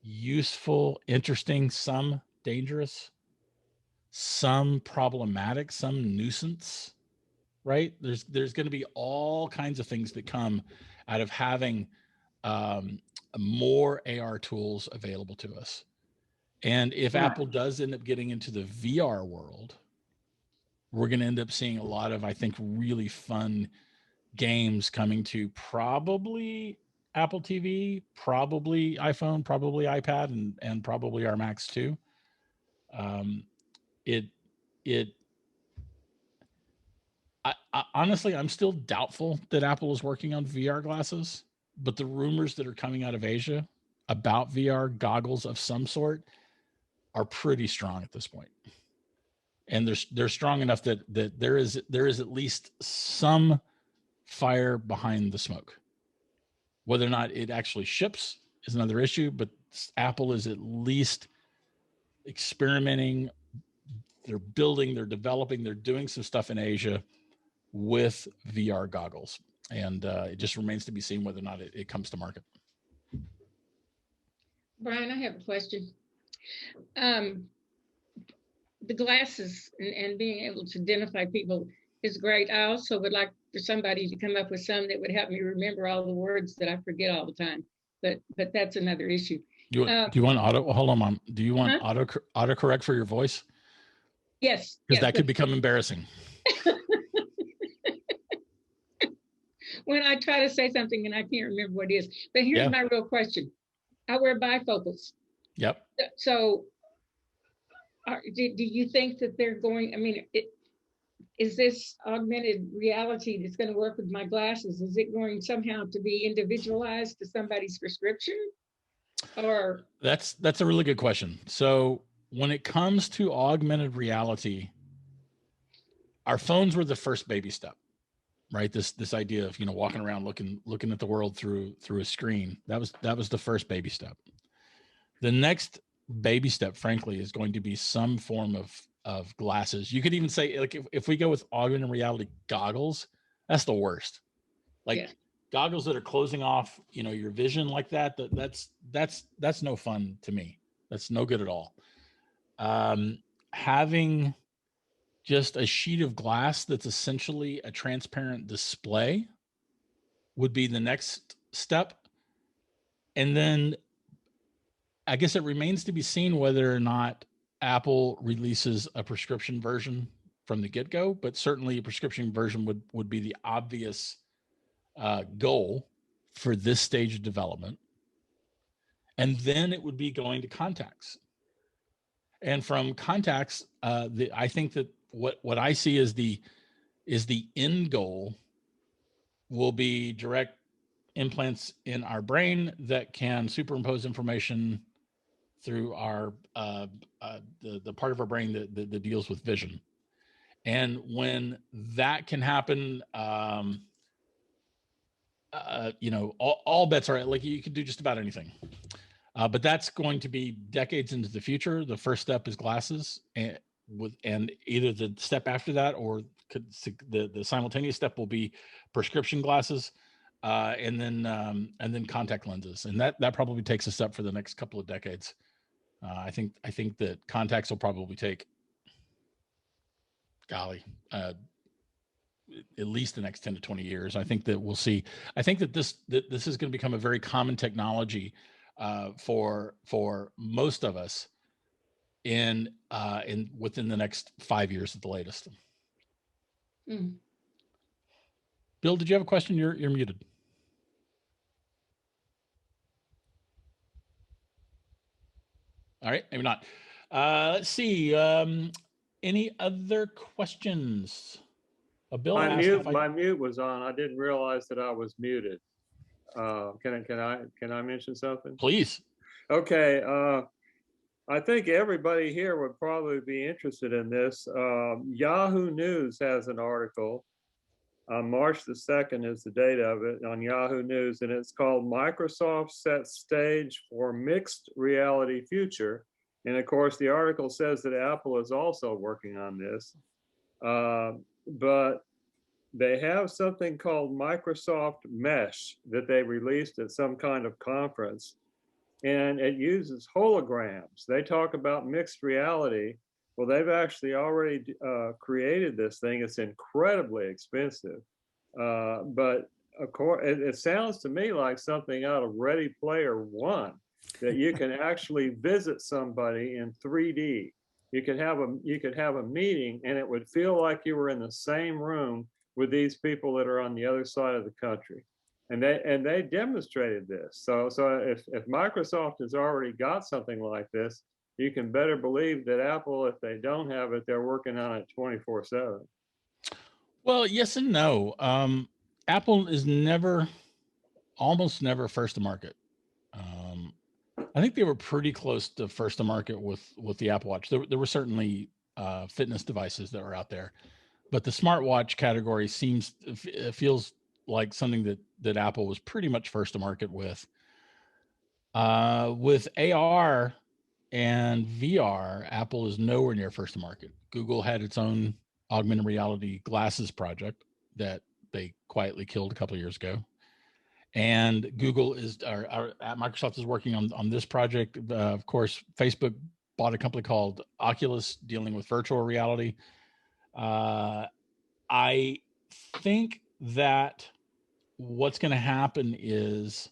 useful, interesting, some dangerous, some problematic, some nuisance, right? There's going to be all kinds of things that come out of having more AR tools available to us. And if Apple does end up getting into the VR world, we're going to end up seeing a lot of, I think, really fun games coming to probably Apple TV, probably iPhone, probably iPad, and probably our Macs too. Honestly, I'm still doubtful that Apple is working on VR glasses, but the rumors that are coming out of Asia about VR goggles of some sort are pretty strong at this point. And they're strong enough that there is at least some fire behind the smoke. Whether or not it actually ships is another issue, but Apple is at least experimenting. They're building, they're developing, they're doing some stuff in Asia with VR goggles. And it just remains to be seen whether or not it comes to market. Bryan, I have a question. The glasses and being able to identify people is great. I also would like for somebody to come up with some that would help me remember all the words that I forget all the time. But that's another issue. Do you want auto? Hold on, Mom. Do you want autocorrect for your voice? Yes. Because that could become embarrassing. When I try to say something and I can't remember what it is. But here's my real question. I wear bifocals. Yep. So do you think that they're going, I mean, is this augmented reality that's going to work with my glasses? Is it going somehow to be individualized to somebody's prescription? Or that's a really good question. So when it comes to augmented reality, our phones were the first baby step, right? This idea of, walking around looking at the world through a screen. That was the first baby step. The next baby step, frankly, is going to be some form of glasses. You could even say, like, if we go with augmented reality goggles, that's the worst. Like goggles that are closing off, your vision like that. That's no fun to me. That's no good at all. Having just a sheet of glass that's essentially a transparent display would be the next step. And then I guess it remains to be seen whether or not Apple releases a prescription version from the get-go, but certainly a prescription version would be the obvious goal for this stage of development. And then it would be going to contacts. And from contacts, I think that what I see is the end goal will be direct implants in our brain that can superimpose information through our the part of our brain that deals with vision. And when that can happen, all bets are like you can do just about anything. But that's going to be decades into the future. The first step is glasses, and either the step after that or the simultaneous step will be prescription glasses, and then contact lenses, and that probably takes us up for the next couple of decades. I think that contacts will probably take, at least the next 10 to 20 years. I think that we'll see. I think that this is going to become a very common technology for most of us in within the next 5 years at the latest. Mm. Bill, did you have a question? You're muted. All right, maybe not. Let's see. Any other questions? Bill, my mute was on. I didn't realize that I was muted. Can I mention something? Please. Okay. I think everybody here would probably be interested in this. Yahoo News has an article. March the 2nd is the date of it on Yahoo News, and it's called Microsoft Sets Stage for Mixed Reality Future. And of course, the article says that Apple is also working on this. But they have something called Microsoft Mesh that they released at some kind of conference, and it uses holograms. They talk about mixed reality. Well, they've actually already created this thing. It's incredibly expensive, but of course, it sounds to me like something out of Ready Player One, that you can actually visit somebody in 3D. You could have a meeting, and it would feel like you were in the same room with these people that are on the other side of the country. And they demonstrated this. So if Microsoft has already got something like this, you can better believe that Apple, if they don't have it, they're working on it 24/7. Well, yes and no. Apple is almost never first to market. I think they were pretty close to first to market with the Apple Watch. There were certainly fitness devices that were out there, but the smartwatch category feels like something that Apple was pretty much first to market with. With AR and VR, Apple is nowhere near first to market. Google had its own augmented reality glasses project that they quietly killed a couple of years ago. And Microsoft is working on this project. Of course, Facebook bought a company called Oculus dealing with virtual reality. I think that what's going to happen is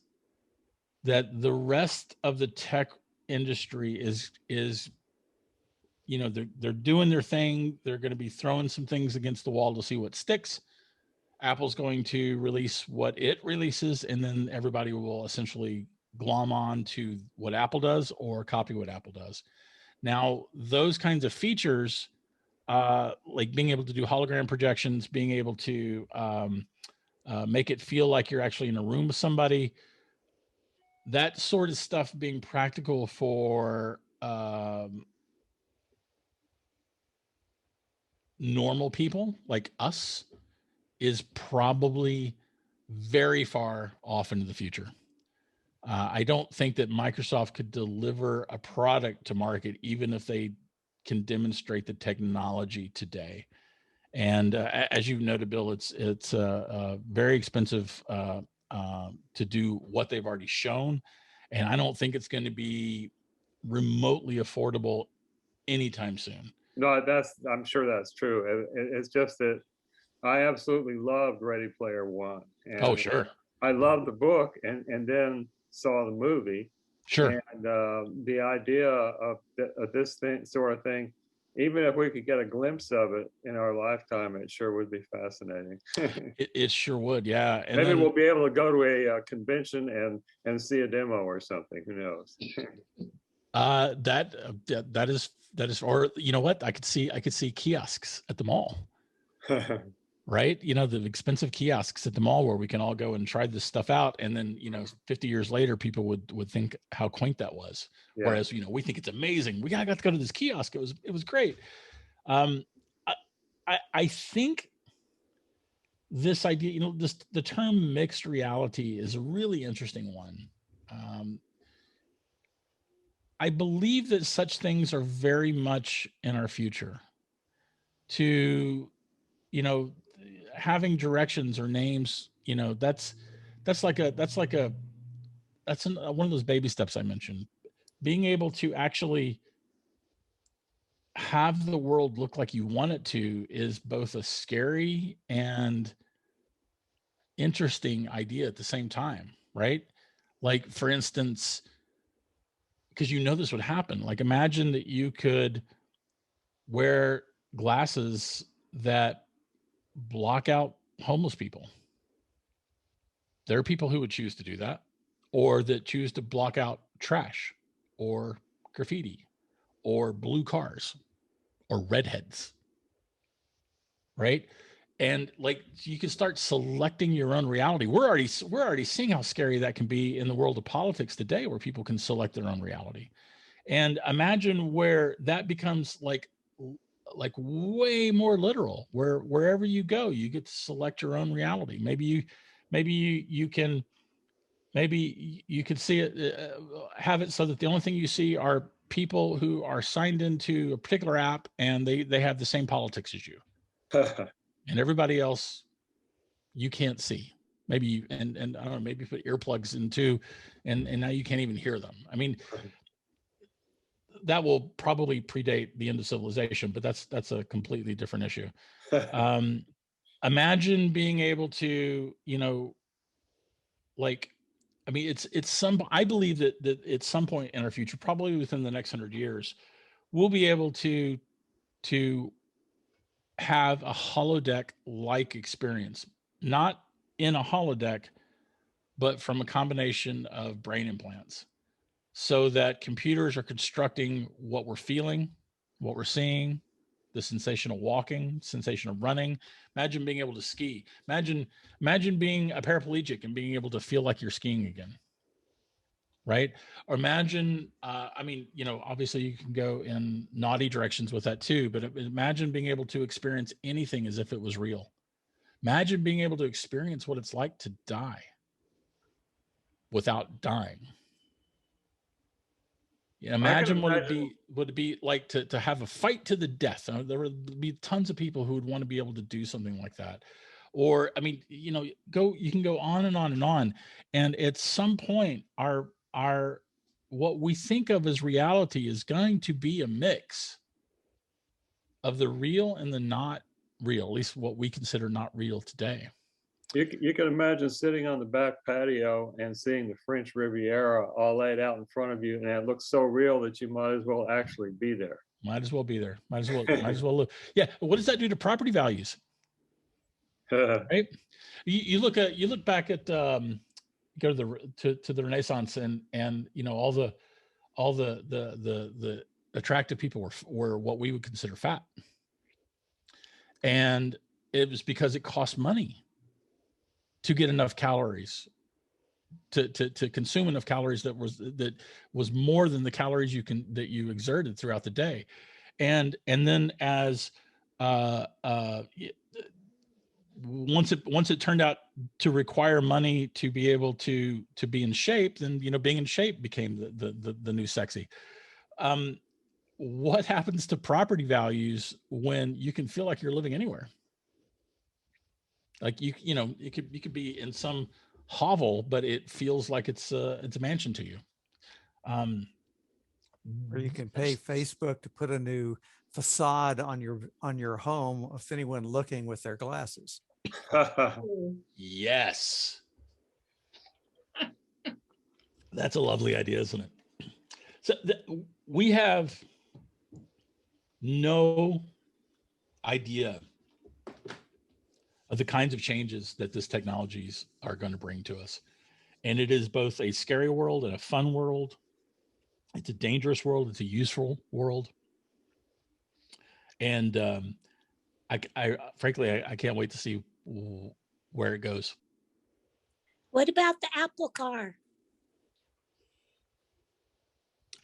that the rest of the tech industry is they're doing their thing. They're going to be throwing some things against the wall to see what sticks. Apple's going to release what it releases, and then everybody will essentially glom on to what Apple does or copy what Apple does. Now, those kinds of features, like being able to do hologram projections, being able to make it feel like you're actually in a room with somebody, that sort of stuff being practical for normal people like us is probably very far off into the future. I don't think that Microsoft could deliver a product to market, even if they can demonstrate the technology today. And as you've noted, Bill, it's very expensive to do what they've already shown. And I don't think it's going to be remotely affordable anytime soon. No, I'm sure that's true. It's just that I absolutely loved Ready Player One. And oh, sure. I loved the book and then saw the movie. Sure. And the idea of this sort of thing, even if we could get a glimpse of it in our lifetime, it sure would be fascinating. It sure would, yeah. And maybe we'll be able to go to a convention and see a demo or something. Who knows? That is, or you know what? I could see kiosks at the mall. Right? The expensive kiosks at the mall where we can all go and try this stuff out. And then, 50 years later, people would think how quaint that was. Yeah. Whereas, we think it's amazing. I got to go to this kiosk. It was great. I think this idea, the term mixed reality is a really interesting one. I believe that such things are very much in our future to, having directions or names, that's one of those baby steps I mentioned. Being able to actually have the world look like you want it to is both a scary and interesting idea at the same time, right? Like, for instance, because this would happen. Like, imagine that you could wear glasses that block out homeless people. There are people who would choose to do that, or that choose to block out trash or graffiti or blue cars or redheads, right? And like, you can start selecting your own reality. We're already seeing how scary that can be in the world of politics today, where people can select their own reality. And imagine where that becomes like way more literal, where wherever you go, you get to select your own reality. Maybe you can see it, have it so that the only thing you see are people who are signed into a particular app and they have the same politics as you, and everybody else you can't see. Maybe you, and I don't know, maybe put earplugs into, and now you can't even hear them. I mean, that will probably predate the end of civilization, but that's a completely different issue. Imagine being able to, like, I mean, I believe that at some point in our future, probably within the next 100 years, we'll be able to have a holodeck-like experience, not in a holodeck, but from a combination of brain implants, so that computers are constructing what we're feeling, what we're seeing, the sensation of walking, sensation of running. Imagine being able to ski. Imagine being a paraplegic and being able to feel like you're skiing again, right? Or imagine, I mean, obviously you can go in naughty directions with that too, but imagine being able to experience anything as if it was real. Imagine being able to experience what it's like to die without dying. Imagine what would it be like to have a fight to the death. There would be tons of people who would want to be able to do something like that. Or, I mean, you can go on and on and on. And at some point, our what we think of as reality is going to be a mix of the real and the not real, at least what we consider not real today. You can imagine sitting on the back patio and seeing the French Riviera all laid out in front of you, and it looks so real that you might as well actually be there. Might as well be there. Might as well live. Yeah. What does that do to property values? Right. You look back at go to the Renaissance and all the attractive people were what we would consider fat, and it was because it cost money to get enough calories, to consume enough calories that was more than the calories that you exerted throughout the day. And then as once it turned out to require money to be able to be in shape, then being in shape became the new sexy. What happens to property values when you can feel like you're living anywhere? Like you could be in some hovel, but it feels like it's a mansion to you. Or you can pay Facebook to put a new facade on your home with anyone looking with their glasses. Yes. That's a lovely idea, isn't it? So we have no idea of the kinds of changes that this technologies are going to bring to us. And it is both a scary world and a fun world. It's a dangerous world. It's a useful world. And I frankly can't wait to see where it goes. What about the Apple Car?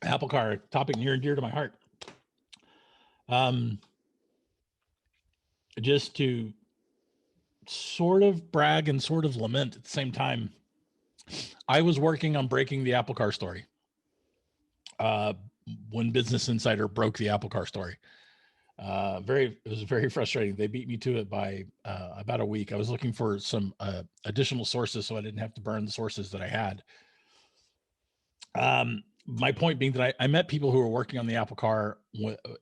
Apple Car, topic near and dear to my heart. Just to sort of brag and sort of lament at the same time, I was working on breaking the Apple Car story when Business Insider broke the Apple Car story. It was very frustrating. They beat me to it by about a week. I was looking for some additional sources so I didn't have to burn the sources that I had. My point being that I met people who were working on the Apple Car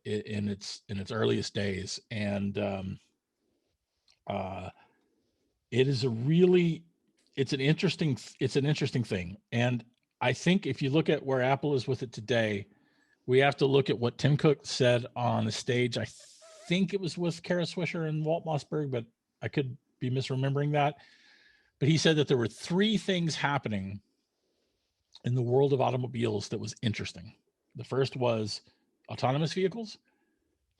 in its earliest days, and it's an interesting thing. And I think if you look at where Apple is with it today, we have to look at what Tim Cook said on the stage. I think it was with Kara Swisher and Walt Mossberg, but I could be misremembering that. But he said that there were three things happening in the world of automobiles that was interesting. The first was autonomous vehicles.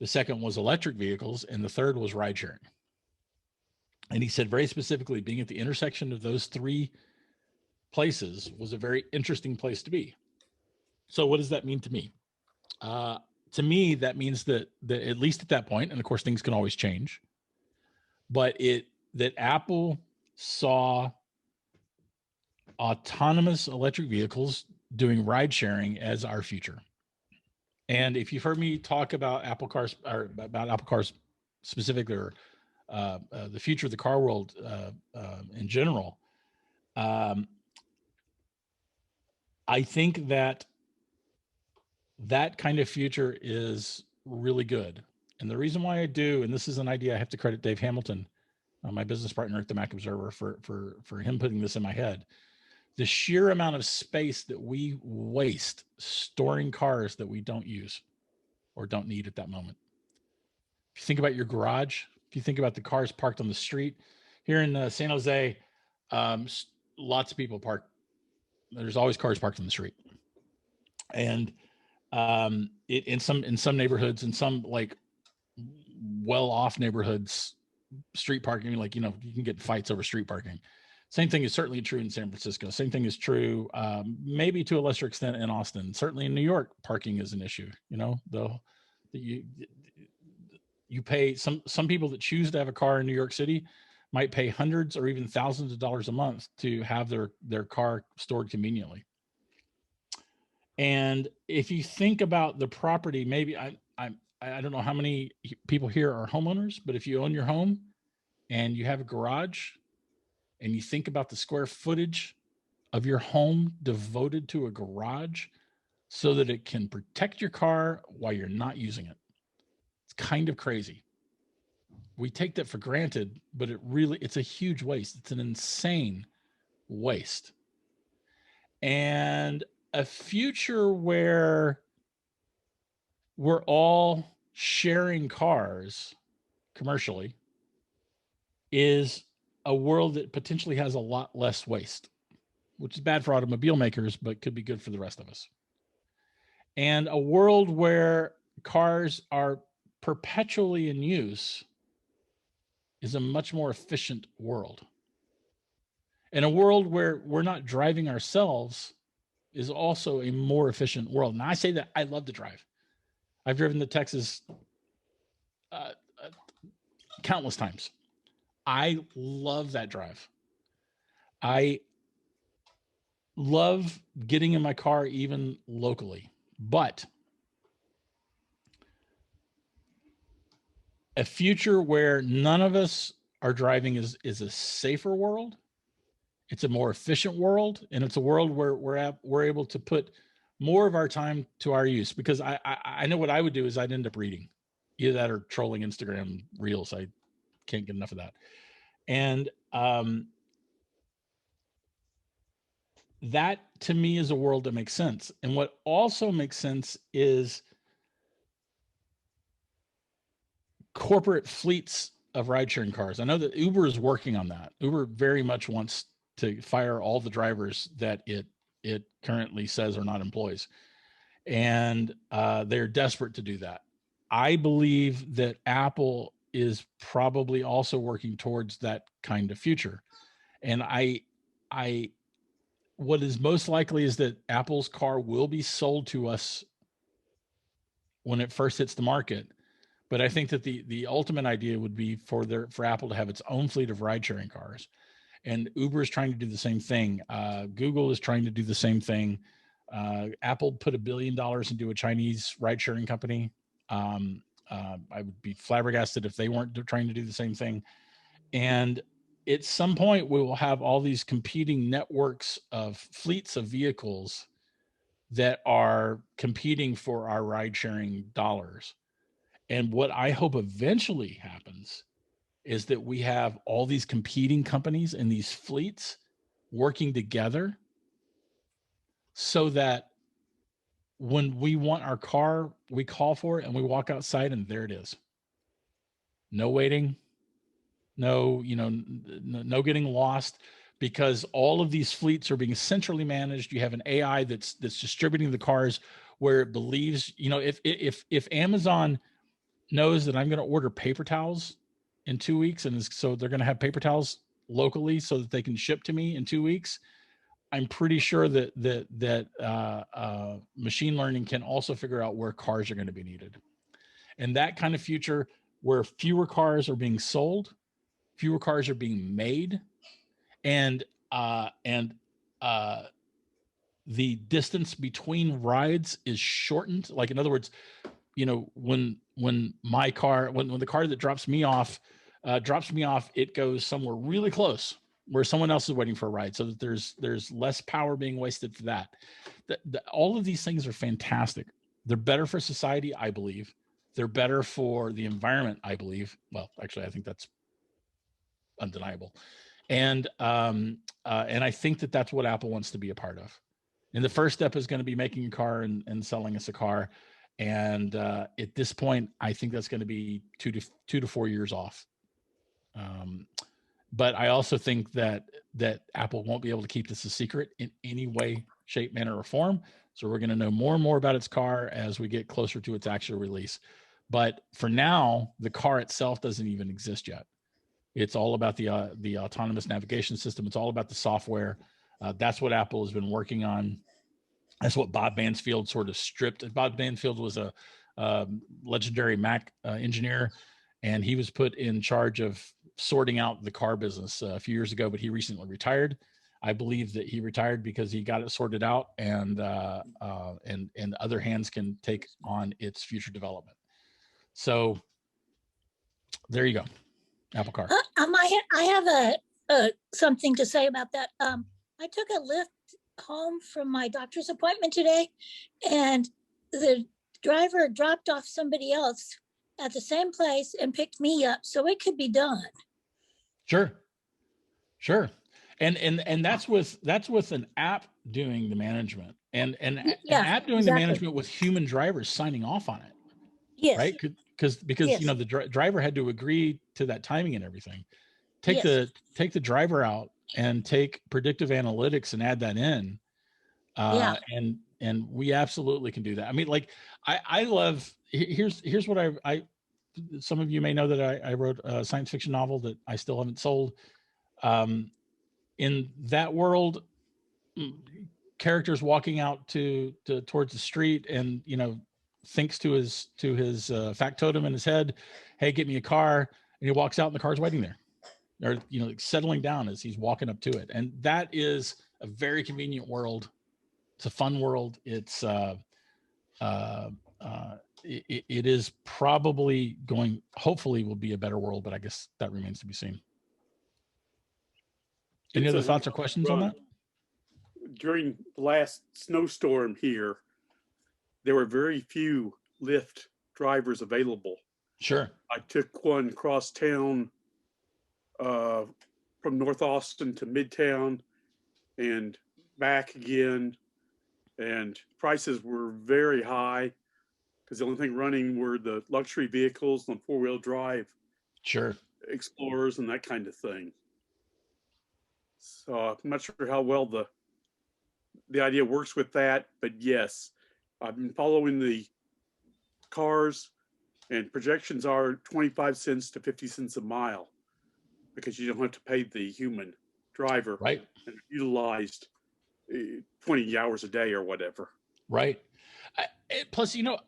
The second was electric vehicles. And the third was ride sharing. And he said very specifically, being at the intersection of those three places was a very interesting place to be. So what does that mean to me? To me, that means that at least at that point, and of course things can always change, but that Apple saw autonomous electric vehicles doing ride sharing as our future. And if you've heard me talk about Apple cars, or about Apple cars specifically, or the future of the car world in general, I think that kind of future is really good. And the reason why I do, and this is an idea I have to credit Dave Hamilton, my business partner at the Mac Observer, for him putting this in my head. The sheer amount of space that we waste storing cars that we don't use or don't need at that moment. If you think about your garage, if you think about the cars parked on the street here in San Jose, lots of people park. There's always cars parked on the street, and in some neighborhoods, in some like well-off neighborhoods, street parking, like, you can get fights over street parking. Same thing is certainly true in San Francisco. Same thing is true, maybe to a lesser extent in Austin. Certainly in New York, parking is an issue. You pay, some people that choose to have a car in New York City might pay hundreds or even thousands of dollars a month to have their car stored conveniently. And if you think about the property, maybe I don't know how many people here are homeowners, but if you own your home and you have a garage, and you think about the square footage of your home devoted to a garage so that it can protect your car while you're not using it. It's kind of crazy. We take that for granted, but it's a huge waste. It's an insane waste. And a future where we're all sharing cars commercially is a world that potentially has a lot less waste, which is bad for automobile makers, but could be good for the rest of us. And a world where cars are perpetually in use is a much more efficient world. And a world where we're not driving ourselves is also a more efficient world. And I say that I love to drive. I've driven to Texas countless times. I love that drive. I love getting in my car even locally, but a future where none of us are driving is a safer world. It's a more efficient world, and it's a world where we're able to put more of our time to our use. Because I know what I would do is I'd end up reading, either that or trolling Instagram reels. I can't get enough of that. And that to me is a world that makes sense. And what also makes sense is corporate fleets of ride-sharing cars. I know that Uber is working on that. Uber very much wants to fire all the drivers that it currently says are not employees. And they're desperate to do that. I believe that Apple is probably also working towards that kind of future. And what is most likely is that Apple's car will be sold to us when it first hits the market. But I think that the ultimate idea would be for Apple to have its own fleet of ride-sharing cars. And Uber is trying to do the same thing. Google is trying to do the same thing. Apple put $1 billion into a Chinese ride-sharing company. I would be flabbergasted if they weren't trying to do the same thing. And at some point, we will have all these competing networks of fleets of vehicles that are competing for our ride-sharing dollars. And what I hope eventually happens is that we have all these competing companies and these fleets working together so that when we want our car, we call for it and we walk outside and there it is. No waiting, no getting lost, because all of these fleets are being centrally managed. You have an AI that's distributing the cars where it believes, if Amazon knows that I'm going to order paper towels in 2 weeks, and so they're going to have paper towels locally so that they can ship to me in 2 weeks, I'm pretty sure that machine learning can also figure out where cars are going to be needed, and that kind of future where fewer cars are being sold, fewer cars are being made, and the distance between rides is shortened. Like, in other words, you know, when my car, when the car that drops me off, it goes somewhere really close where someone else is waiting for a ride, so that there's less power being wasted for that. All of these things are fantastic. They're better for society, I believe. They're better for the environment, I believe. Well, actually, I think that's undeniable. And I think that that's what Apple wants to be a part of. And the first step is going to be making a car and selling us a car. And at this point, I think that's going to be 2 to 4 years off. But I also think that Apple won't be able to keep this a secret in any way, shape, manner, or form. So we're going to know more and more about its car as we get closer to its actual release. But for now, the car itself doesn't even exist yet. It's all about the autonomous navigation system. It's all about the software. That's what Apple has been working on. That's what Bob Mansfield sort of stripped. Bob Mansfield was a legendary Mac engineer, and he was put in charge of sorting out the car business a few years ago, but he recently retired. I believe that he retired because he got it sorted out, and other hands can take on its future development. So there you go. Apple Car. I have something to say about that. I took a lift home from my doctor's appointment today, and the driver dropped off somebody else at the same place and picked me up, so it could be done. Sure. And that's with an app doing the management, and an app doing the management with human drivers signing off on it. Yes. Right. Because Yes. you know, the driver had to agree to that timing and everything. Take the driver out and take predictive analytics and add that in. And we absolutely can do that. I mean, like, I love, here's what I some of you may know that I wrote a science fiction novel that I still haven't sold. In that world, characters walking out towards the street, and, you know, thinks to his factotum in his head, hey, get me a car. And he walks out and the car's waiting there, or, you know, settling down as he's walking up to it. And that is a very convenient world. It's a fun world. It's it is probably going, hopefully will be a better world, but I guess that remains to be seen. Any other thoughts or questions on that? During the last snowstorm here, there were very few Lyft drivers available. Sure. I took one cross town from North Austin to Midtown and back again, and prices were very high because the only thing running were the luxury vehicles and 4-wheel drive. Sure. Explorers and that kind of thing. So I'm not sure how well the idea works with that, but yes, I've been following the cars, and projections are 25 cents to 50 cents a mile, because you don't have to pay the human driver, right? And utilized 20 hours a day or whatever. Right. Plus, you know,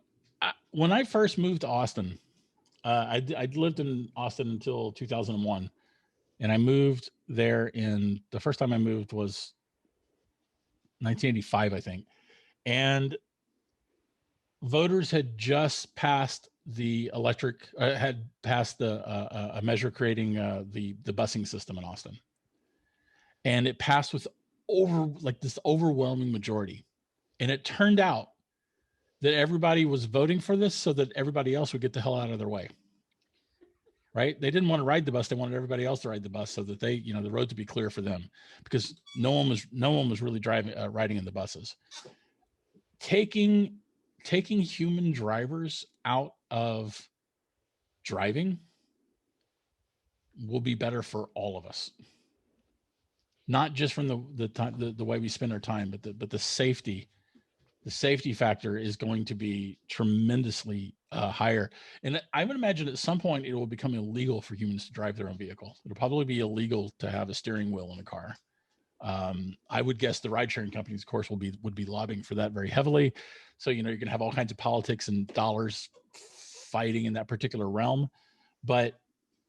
when I first moved to Austin, I'd lived in Austin until 2001. And I moved there the first time I moved was 1985, I think. And voters had just passed the a measure creating the busing system in Austin. And it passed with this overwhelming majority. And it turned out that everybody was voting for this so that everybody else would get the hell out of their way. Right? They didn't want to ride the bus. They wanted everybody else to ride the bus so that the roads would be clear for them, because no one was really riding in the buses. Taking human drivers out of driving will be better for all of us. Not just from the way we spend our time, but the safety factor is going to be tremendously higher. And I would imagine at some point it will become illegal for humans to drive their own vehicle. It'll probably be illegal to have a steering wheel in a car. I would guess the ride sharing companies, of course, would be lobbying for that very heavily. So, you're going to have all kinds of politics and dollars fighting in that particular realm. But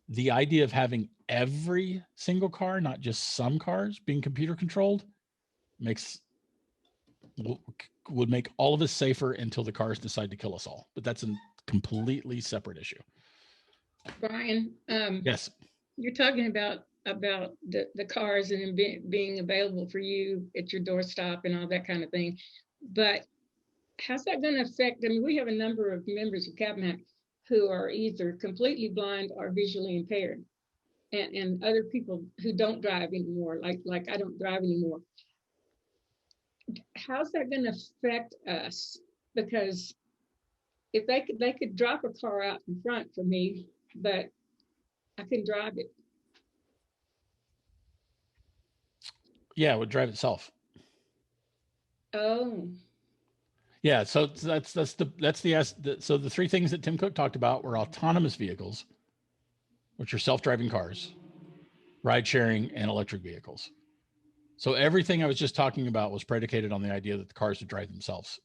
the idea of having every single car, not just some cars, being computer controlled would make all of us safer until the cars decide to kill us all. But that's a completely separate issue. Bryan, Yes. you're talking about the cars and being available for you at your doorstep and all that kind of thing. But how's that going to affect? I mean, we have a number of members of CapMac who are either completely blind or visually impaired, and other people who don't drive anymore, like I don't drive anymore. How's that going to affect us? Because if they could drop a car out in front for me, but I can drive it. Yeah, it would drive itself. Oh. Yeah, so so the three things that Tim Cook talked about were autonomous vehicles, which are self-driving cars, ride sharing, and electric vehicles. So everything I was just talking about was predicated on the idea that the cars would drive themselves.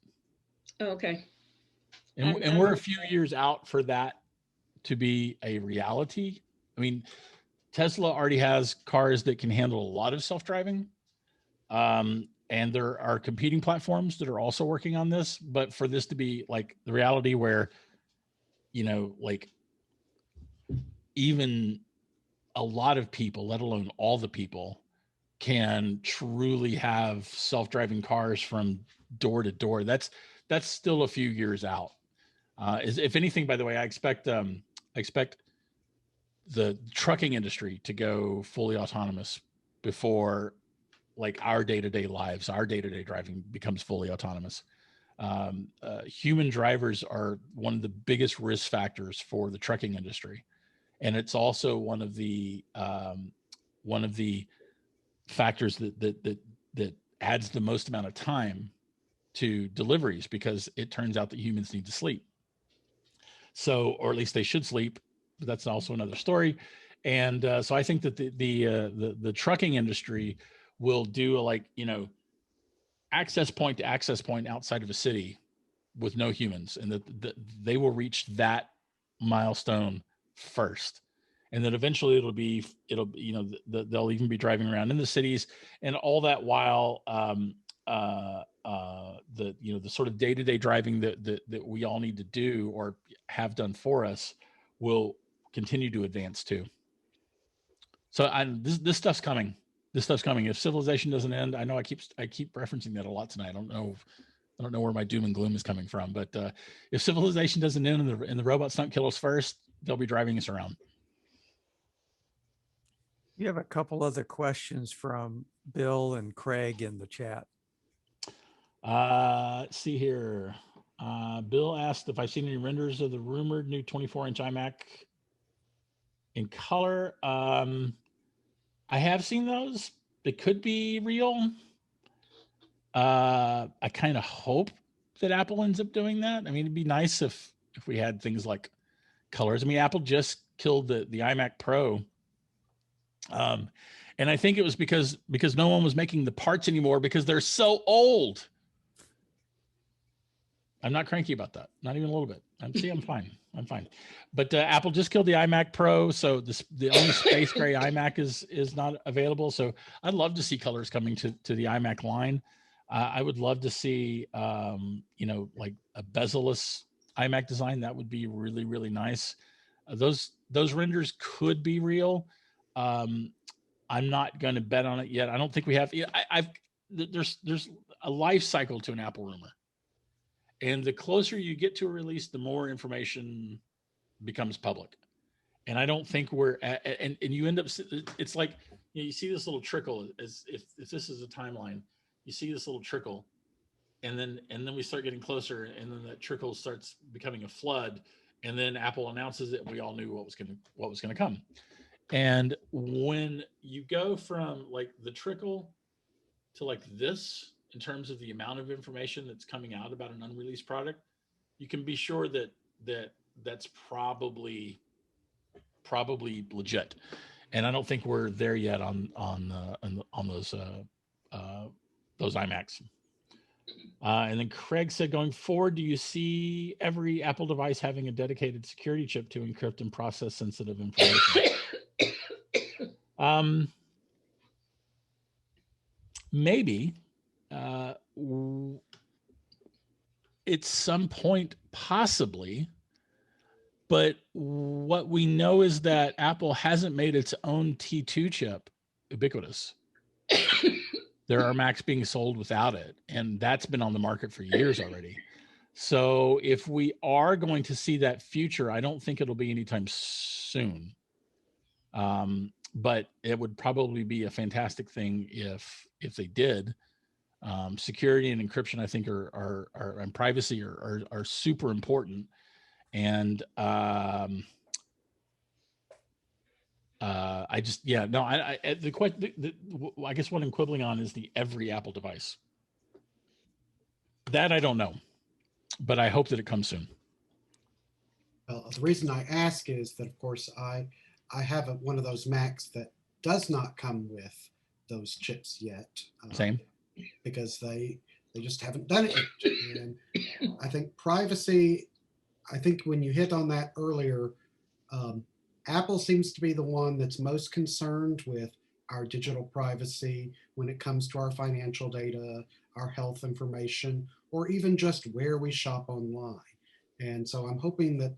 Okay. And we're a few years out for that to be a reality. I mean, Tesla already has cars that can handle a lot of self-driving. And there are competing platforms that are also working on this, but for this to be like the reality where, like even a lot of people, let alone all the people, can truly have self-driving cars from door to door. That's still a few years out. If anything, by the way, I expect the trucking industry to go fully autonomous before like our day-to-day lives, our day-to-day driving becomes fully autonomous. Human drivers are one of the biggest risk factors for the trucking industry. And it's also one of the factors that adds the most amount of time to deliveries, because it turns out that humans need to sleep. So, or at least they should sleep, but that's also another story. And so I think that the trucking industry will do access point to access point outside of a city with no humans, and that they will reach that milestone first, and then eventually they'll even be driving around in the cities, and all that while the sort of day-to-day driving that we all need to do or have done for us will continue to advance too. So this stuff's coming. This stuff's coming. If civilization doesn't end, I know I keep referencing that a lot tonight. I don't know where my doom and gloom is coming from, but if civilization doesn't end and the robots don't kill us first, they'll be driving us around. You have a couple other questions from Bill and Craig in the chat. Let's see here. Bill asked if I've seen any renders of the rumored new 24-inch iMac in color. I have seen those. They could be real. I kind of hope that Apple ends up doing that. I mean, it'd be nice if we had things like colors. I mean, Apple just killed the iMac Pro. And I think it was because no one was making the parts anymore because they're so old. I'm not cranky about that. Not even a little bit. I'm fine. I'm fine. But Apple just killed the iMac Pro, so the only space gray iMac is not available. So I'd love to see colors coming to the iMac line. I would love to see like a bezel-less iMac design. That would be really, really nice. Those renders could be real. I'm not going to bet on it yet. I don't think we have. There's a life cycle to an Apple rumor. And the closer you get to a release, the more information becomes public. And I don't think we're at, and you end up, it's like, you see this little trickle, as if this is a timeline, you see this little trickle, and then we start getting closer, and then that trickle starts becoming a flood, and then Apple announces it, and we all knew what was going to come. And when you go from like the trickle to like this, in terms of the amount of information that's coming out about an unreleased product, you can be sure that that's probably legit. And I don't think we're there yet on those those iMacs. And then Craig said, going forward, do you see every Apple device having a dedicated security chip to encrypt and process sensitive information? Maybe. At some point, possibly. But what we know is that Apple hasn't made its own T2 chip ubiquitous. There are Macs being sold without it, and that's been on the market for years already. So if we are going to see that future, I don't think it'll be anytime soon. But it would probably be a fantastic thing if they did. Security and encryption, I think, and privacy are super important. And I guess what I'm quibbling on is the every Apple device. That I don't know, but I hope that it comes soon. Well, the reason I ask is that, of course, I have one of those Macs that does not come with those chips yet. Same. Because they just haven't done it yet. And I think privacy, I think when you hit on that earlier, Apple seems to be the one that's most concerned with our digital privacy when it comes to our financial data, our health information, or even just where we shop online. And so I'm hoping that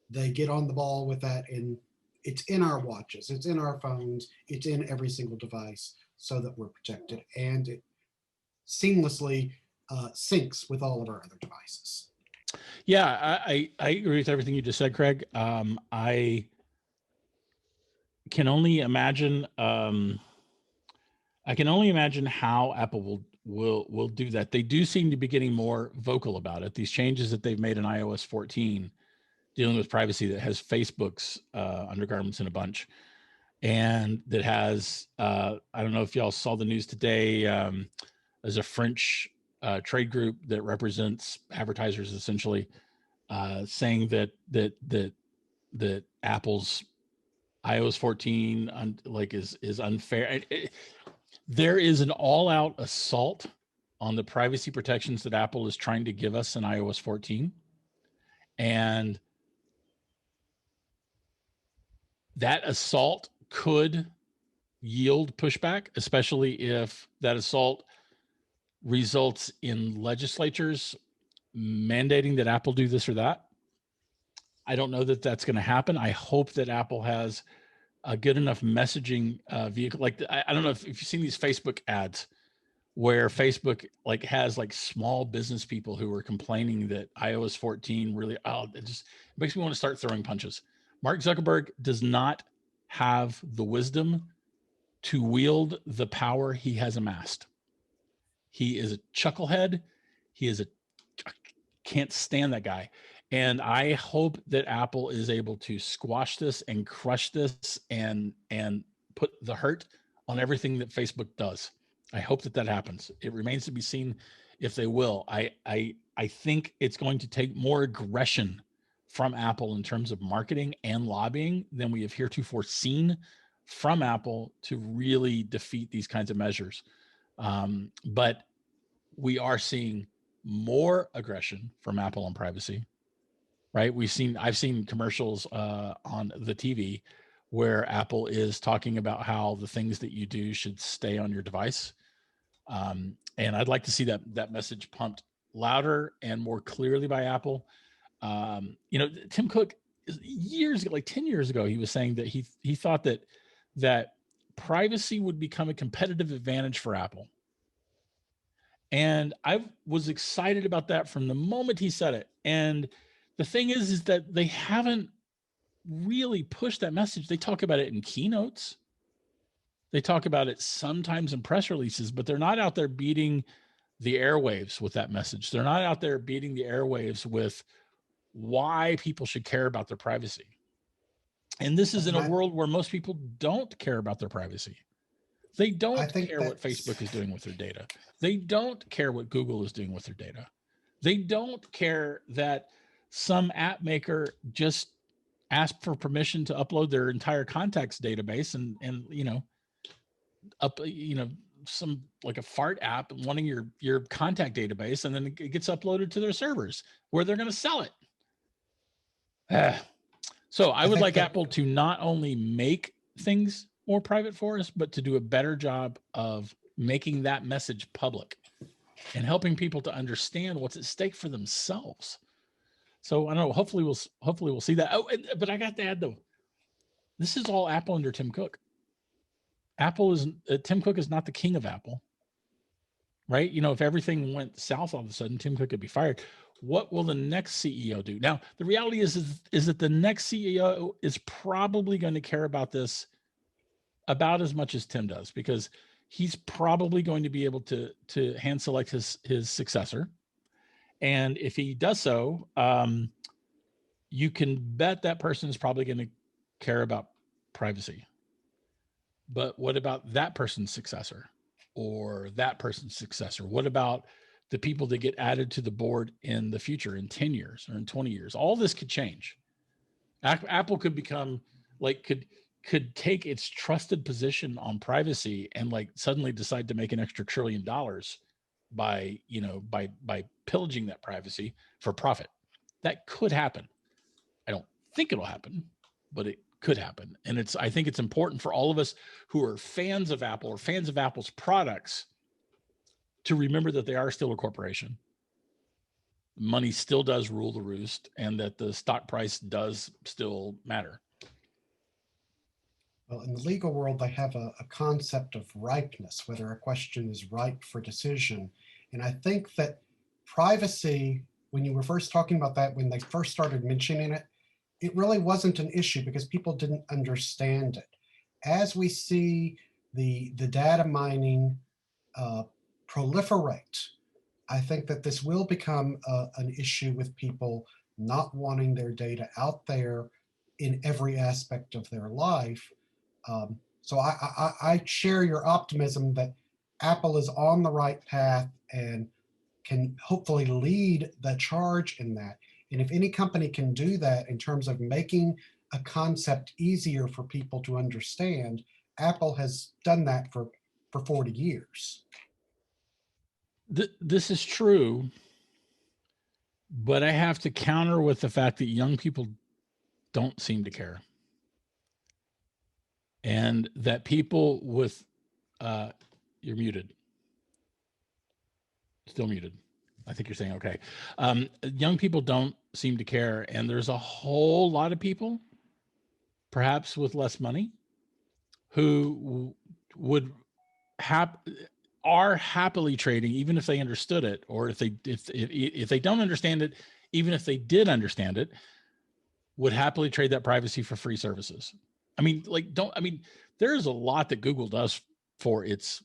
they get on the ball with that, and it's in our watches, it's in our phones, it's in every single device so that we're protected, and it seamlessly syncs with all of our other devices. Yeah, I agree with everything you just said, Craig. I can only imagine. I can only imagine how Apple will do that. They do seem to be getting more vocal about it. These changes that they've made in iOS 14, dealing with privacy, that has Facebook's undergarments in a bunch, and that has I don't know if y'all saw the news today. There's a French trade group that represents advertisers, essentially, saying that Apple's iOS 14 is unfair. There is an all-out assault on the privacy protections that Apple is trying to give us in iOS 14, and that assault could yield pushback, especially if that assault results in legislatures mandating that Apple do this or that. I don't know that that's going to happen. I hope that Apple has a good enough messaging vehicle. Like, I don't know if you've seen these Facebook ads where Facebook has small business people who are complaining that iOS 14 really, it makes me want to start throwing punches. Mark Zuckerberg does not have the wisdom to wield the power he has amassed. He is a chucklehead. I can't stand that guy. And I hope that Apple is able to squash this and crush this and put the hurt on everything that Facebook does. I hope that happens. It remains to be seen if they will. I think it's going to take more aggression from Apple in terms of marketing and lobbying than we have heretofore seen from Apple to really defeat these kinds of measures. But we are seeing more aggression from Apple on privacy, right? I've seen commercials on the TV where Apple is talking about how the things that you do should stay on your device. And I'd like to see that message pumped louder and more clearly by Apple. Tim Cook, years ago, 10 years ago, he was saying that he thought that privacy would become a competitive advantage for Apple. And I was excited about that from the moment he said it. And the thing is that they haven't really pushed that message. They talk about it in keynotes. They talk about it sometimes in press releases, but they're not out there beating the airwaves with that message. They're not out there beating the airwaves with why people should care about their privacy. And this is in a world where most people don't care about their privacy. They don't care what Facebook is doing with their data. They don't care what Google is doing with their data. They don't care that some app maker just asked for permission to upload their entire contacts database and some like a fart app wanting your contact database, and then it gets uploaded to their servers where they're going to sell it. So I would think like that- Apple to not only make things more private for us, but to do a better job of making that message public and helping people to understand what's at stake for themselves. So I don't know, hopefully we'll see that. Oh, but I got to add though, this is all Apple under Tim Cook. Tim Cook is not the king of Apple, right? You know, if everything went south all of a sudden, Tim Cook could be fired. What will the next CEO do? Now, the reality is that the next CEO is probably going to care about this about as much as Tim does, because he's probably going to be able to hand select his successor. And if he does so, you can bet that person is probably going to care about privacy. But what about that person's successor or that person's successor? What about the people that get added to the board in the future, in 10 years or in 20 years? All this could change. Apple could become like, could take its trusted position on privacy and like suddenly decide to make an extra $1 trillion by pillaging that privacy for profit. That could happen. I don't think it'll happen, but it could happen. And I think it's important for all of us who are fans of Apple or fans of Apple's products to remember that they are still a corporation. Money still does rule the roost, and that the stock price does still matter. Well, in the legal world, they have a concept of ripeness, whether a question is ripe for decision. And I think that privacy, when you were first talking about that, when they first started mentioning it, it really wasn't an issue because people didn't understand it. As we see the data mining proliferate, I think that this will become an issue with people not wanting their data out there in every aspect of their life. So I share your optimism that Apple is on the right path and can hopefully lead the charge in that. And if any company can do that in terms of making a concept easier for people to understand, Apple has done that for 40 years. This is true, but I have to counter with the fact that young people don't seem to care. And that people with, you're muted. Still muted. I think you're saying okay. Young people don't seem to care. And there's a whole lot of people, perhaps with less money, who are happily trading, even if they understood it, or if they don't understand it, even if they did understand it, would happily trade that privacy for free services. I mean, there's a lot that Google does for its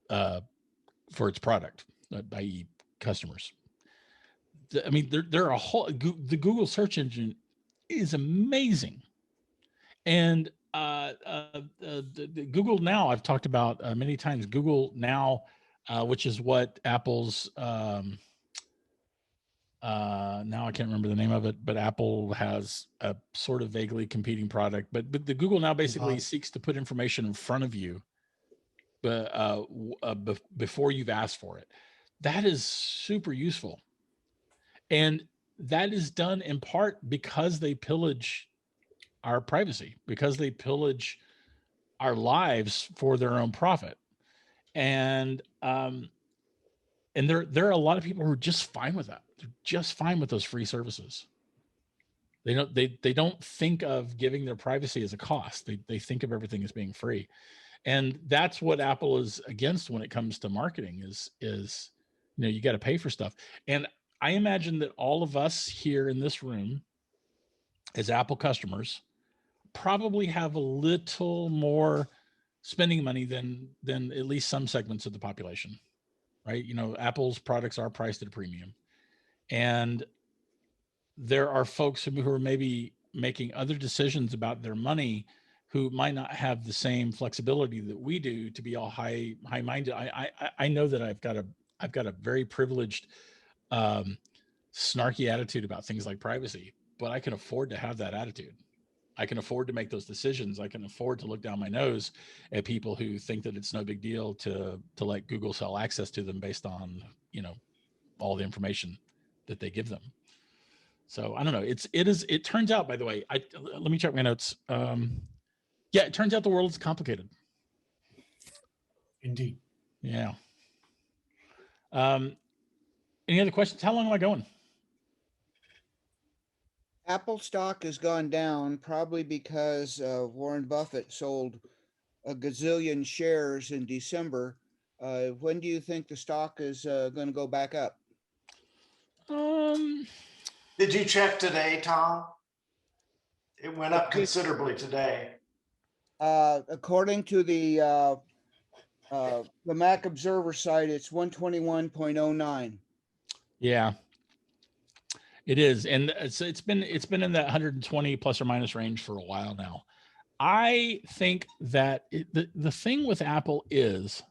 product, i.e. customers. I mean, there are the Google search engine is amazing. And the Google Now, I've talked about many times, Google Now, which is what Apple's, now I can't remember the name of it, but Apple has a sort of vaguely competing product, but the Google Now basically seeks to put information in front of you before you've asked for it. That is super useful. And that is done in part because they pillage our privacy, because they pillage our lives for their own profit. And there are a lot of people who are just fine with that. They're just fine with those free services. They don't think of giving their privacy as a cost. They think of everything as being free. And that's what Apple is against when it comes to marketing is, you got to pay for stuff. And I imagine that all of us here in this room as Apple customers probably have a little more spending money than at least some segments of the population, right? Apple's products are priced at a premium. And there are folks who are maybe making other decisions about their money who might not have the same flexibility that we do to be all high-minded. I know that I've got a very privileged, snarky attitude about things like privacy, but I can afford to have that attitude. I can afford to make those decisions. I can afford to look down my nose at people who think that it's no big deal to let Google sell access to them based on, all the information that they give them. So I don't know. It turns out, by the way, let me check my notes. Yeah, it turns out the world is complicated. Indeed. Yeah. Any other questions? How long am I going? Apple stock has gone down probably because Warren Buffett sold a gazillion shares in December. When do you think the stock is going to go back up? Did you check today, Tom? It went up considerably today. According to the Mac Observer site, it's 121.09. Yeah, it is, and it's been in that 120 plus or minus range for a while now. I think that the thing with Apple is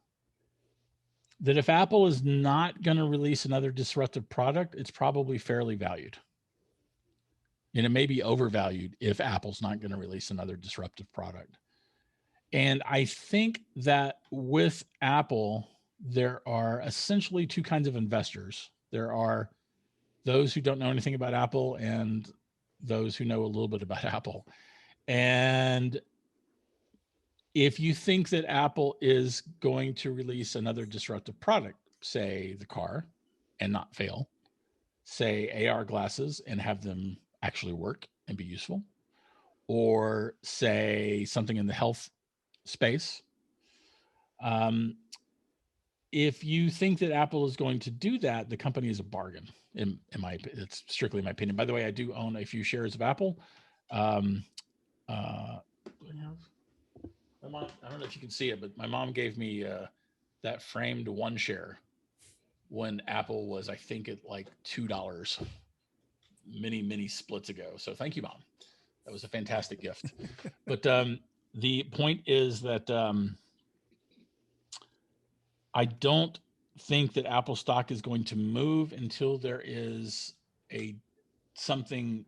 that if Apple is not going to release another disruptive product, it's probably fairly valued. And it may be overvalued if Apple's not going to release another disruptive product. And I think that with Apple, there are essentially two kinds of investors. There are those who don't know anything about Apple and those who know a little bit about Apple. And if you think that Apple is going to release another disruptive product, say the car and not fail, say AR glasses and have them actually work and be useful, or say something in the health space. If you think that Apple is going to do that, the company is a bargain. It's strictly my opinion. By the way, I do own a few shares of Apple. My mom, I don't know if you can see it, but my mom gave me that framed one share when Apple was, I think, at like $2 many splits ago. So thank you, Mom. That was a fantastic gift. But the point is that I don't think that Apple stock is going to move until there is something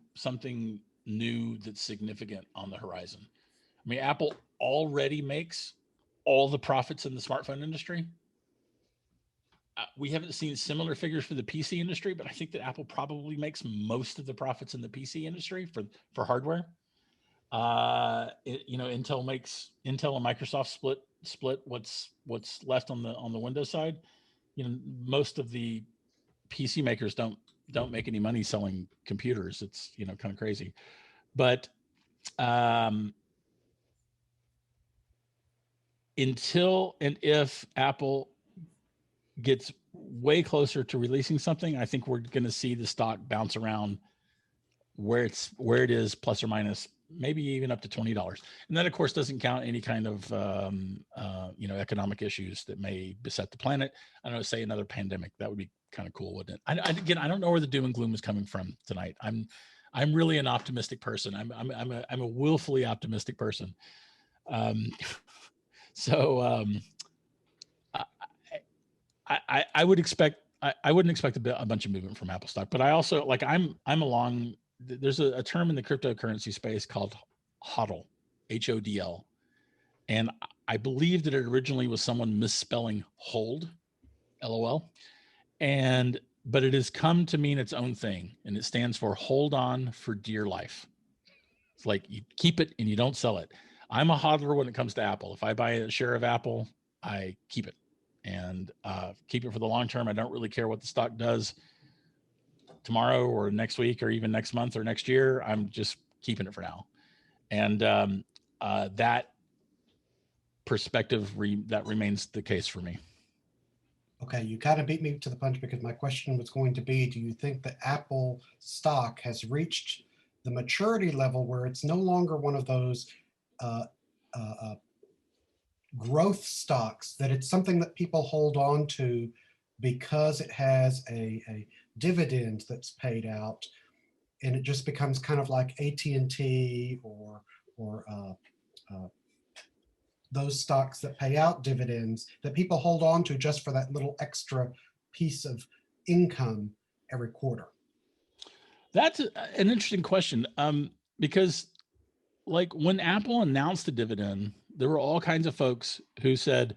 new that's significant on the horizon. I mean, Apple already makes all the profits in the smartphone industry. We haven't seen similar figures for the PC industry, but I think that Apple probably makes most of the profits in the PC industry for hardware. Intel and Microsoft split what's left on the Windows side. Most of the PC makers don't make any money selling computers. It's kind of crazy, but until and if Apple gets way closer to releasing something, I think we're going to see the stock bounce around where it is plus or minus maybe even up to $20. And that of course doesn't count any kind of economic issues that may beset the planet. I don't know, say another pandemic. That would be kind of cool, wouldn't it? I don't know where the doom and gloom is coming from tonight. I'm really an optimistic person. I'm a willfully optimistic person. I would expect, I wouldn't expect a bunch of movement from Apple stock, but I also I'm along. There's a term in the cryptocurrency space called HODL, HODL, and I believe that it originally was someone misspelling hold, LOL, but it has come to mean its own thing, and it stands for hold on for dear life. It's like you keep it and you don't sell it. I'm a hodler when it comes to Apple. If I buy a share of Apple, I keep it and keep it for the long term. I don't really care what the stock does tomorrow or next week or even next month or next year. I'm just keeping it for now. And that perspective, that remains the case for me. Okay, you kind of beat me to the punch because my question was going to be, do you think that Apple stock has reached the maturity level where it's no longer one of those growth stocks, that it's something that people hold on to because it has a dividend that's paid out, and it just becomes kind of like AT&T or those stocks that pay out dividends that people hold on to just for that little extra piece of income every quarter? That's an interesting question, because like when Apple announced the dividend, there were all kinds of folks who said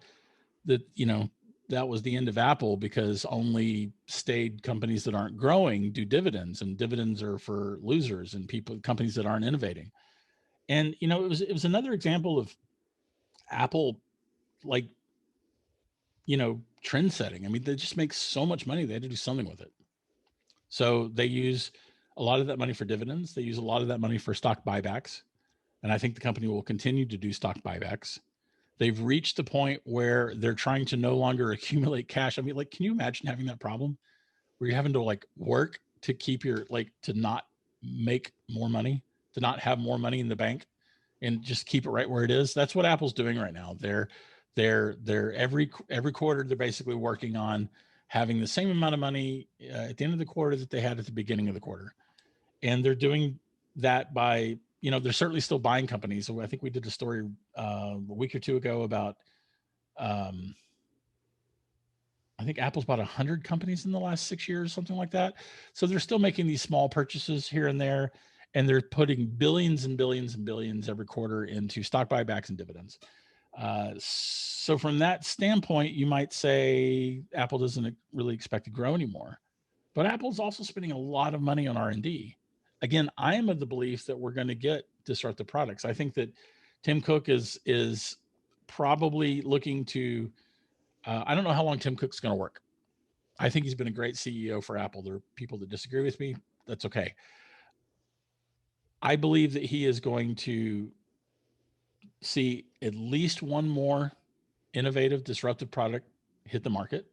that, you know, that was the end of Apple because only staid companies that aren't growing do dividends, and dividends are for losers and companies that aren't innovating. And, you know, it was another example of Apple, like, you know, trend setting. I mean, they just make so much money. They had to do something with it. So they use a lot of that money for dividends. They use a lot of that money for stock buybacks. And I think the company will continue to do stock buybacks. They've reached the point where they're trying to no longer accumulate cash. I mean, like, can you imagine having that problem where you're having to like work to keep your, like, to not make more money, to not have more money in the bank and just keep it right where it is? That's what Apple's doing right now. They're every quarter, they're basically working on having the same amount of money at the end of the quarter that they had at the beginning of the quarter. And they're doing that by, you know, they're certainly still buying companies. So I think we did a story a week or two ago about, I think Apple's bought 100 companies in the last 6 years, something like that. So they're still making these small purchases here and there, and they're putting billions and billions and billions every quarter into stock buybacks and dividends. So from that standpoint, you might say Apple doesn't really expect to grow anymore, but Apple's also spending a lot of money on R&D. Again, I am of the belief that we're going to get disruptive products. I think that Tim Cook is probably looking to, I don't know how long Tim Cook's going to work. I think he's been a great CEO for Apple. There are people that disagree with me. That's okay. I believe that he is going to see at least one more innovative, disruptive product hit the market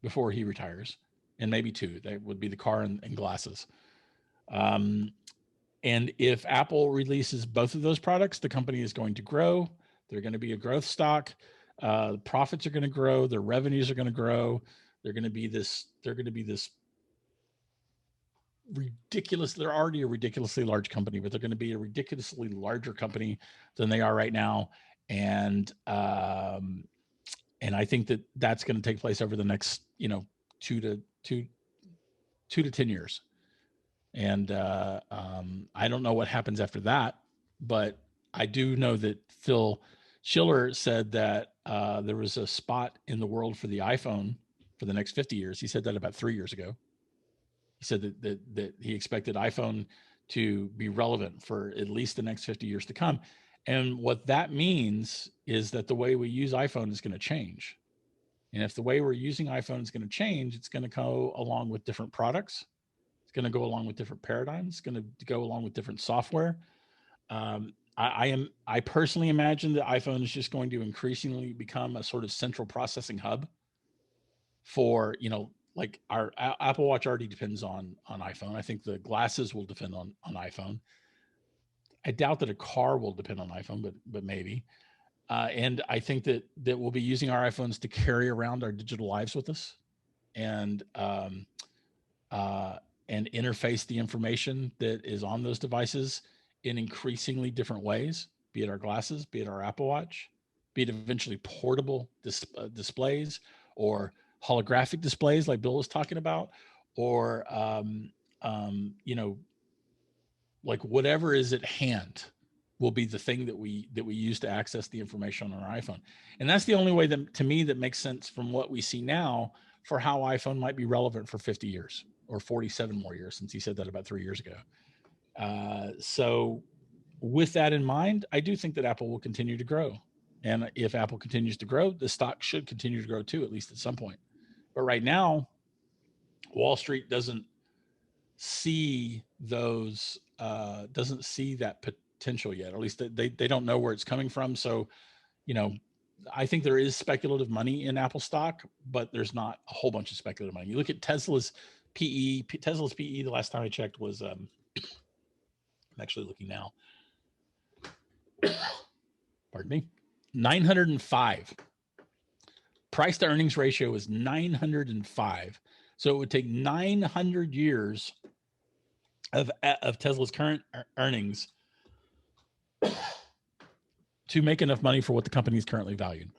before he retires, and maybe two. That would be the car and glasses. And if Apple releases both of those products, the company is going to grow. They're going to be a growth stock. The profits are going to grow. Their revenues are going to grow. They're going to be this ridiculous. They're already a ridiculously large company, but they're going to be a ridiculously larger company than they are right now. And I think that that's going to take place over the next, 2 to 10 years. And I don't know what happens after that, but I do know that Phil Schiller said that there was a spot in the world for the iPhone for the next 50 years. He said that about 3 years ago. He said that he expected iPhone to be relevant for at least the next 50 years to come. And what that means is that the way we use iPhone is going to change. And if the way we're using iPhone is going to change, it's going to go along with different products. It's going to go along with different paradigms. It's going to go along with different software. I personally imagine that iPhone is just going to increasingly become a sort of central processing hub for, like our Apple Watch already depends on iPhone. I think the glasses will depend on iPhone. I doubt that a car will depend on iPhone, but maybe. And I think that we'll be using our iPhones to carry around our digital lives with us, and interface the information that is on those devices in increasingly different ways, be it our glasses, be it our Apple Watch, be it eventually portable displays or holographic displays like Bill was talking about, or, like whatever is at hand will be the thing that we use to access the information on our iPhone. And that's the only way that, to me, that makes sense from what we see now for how iPhone might be relevant for 50 years or 47 more years, since he said that about 3 years ago. So with that in mind, I do think that Apple will continue to grow. And if Apple continues to grow, the stock should continue to grow too, at least at some point. But right now, Wall Street doesn't see that potential yet. At least they don't know where it's coming from. So, I think there is speculative money in Apple stock, but there's not a whole bunch of speculative money. You look at Tesla's PE. Tesla's PE, the last time I checked, was I'm actually looking now. Pardon me. 905. Price to earnings ratio is 905. So it would take 900 years of Tesla's current earnings to make enough money for what the company is currently valued,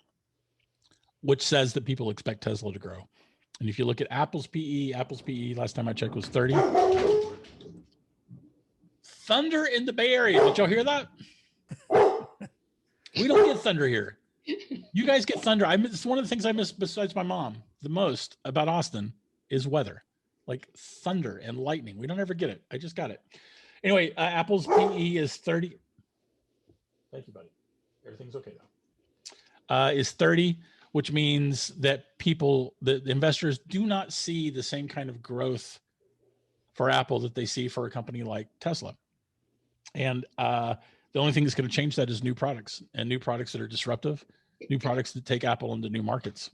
which says that people expect Tesla to grow. And if you look at Apple's PE last time I checked was 30. Thunder in the Bay Area. Did y'all hear that? We don't get thunder here. You guys get thunder. It's one of the things I miss besides my mom the most about Austin is weather, like thunder and lightning. We don't ever get it. I just got it. Anyway, Apple's PE is 30. Thank you, buddy. Everything's okay though. Is 30, which means that the investors do not see the same kind of growth for Apple that they see for a company like Tesla. And the only thing that's going to change that is new products, and new products that are disruptive, new products that take Apple into new markets.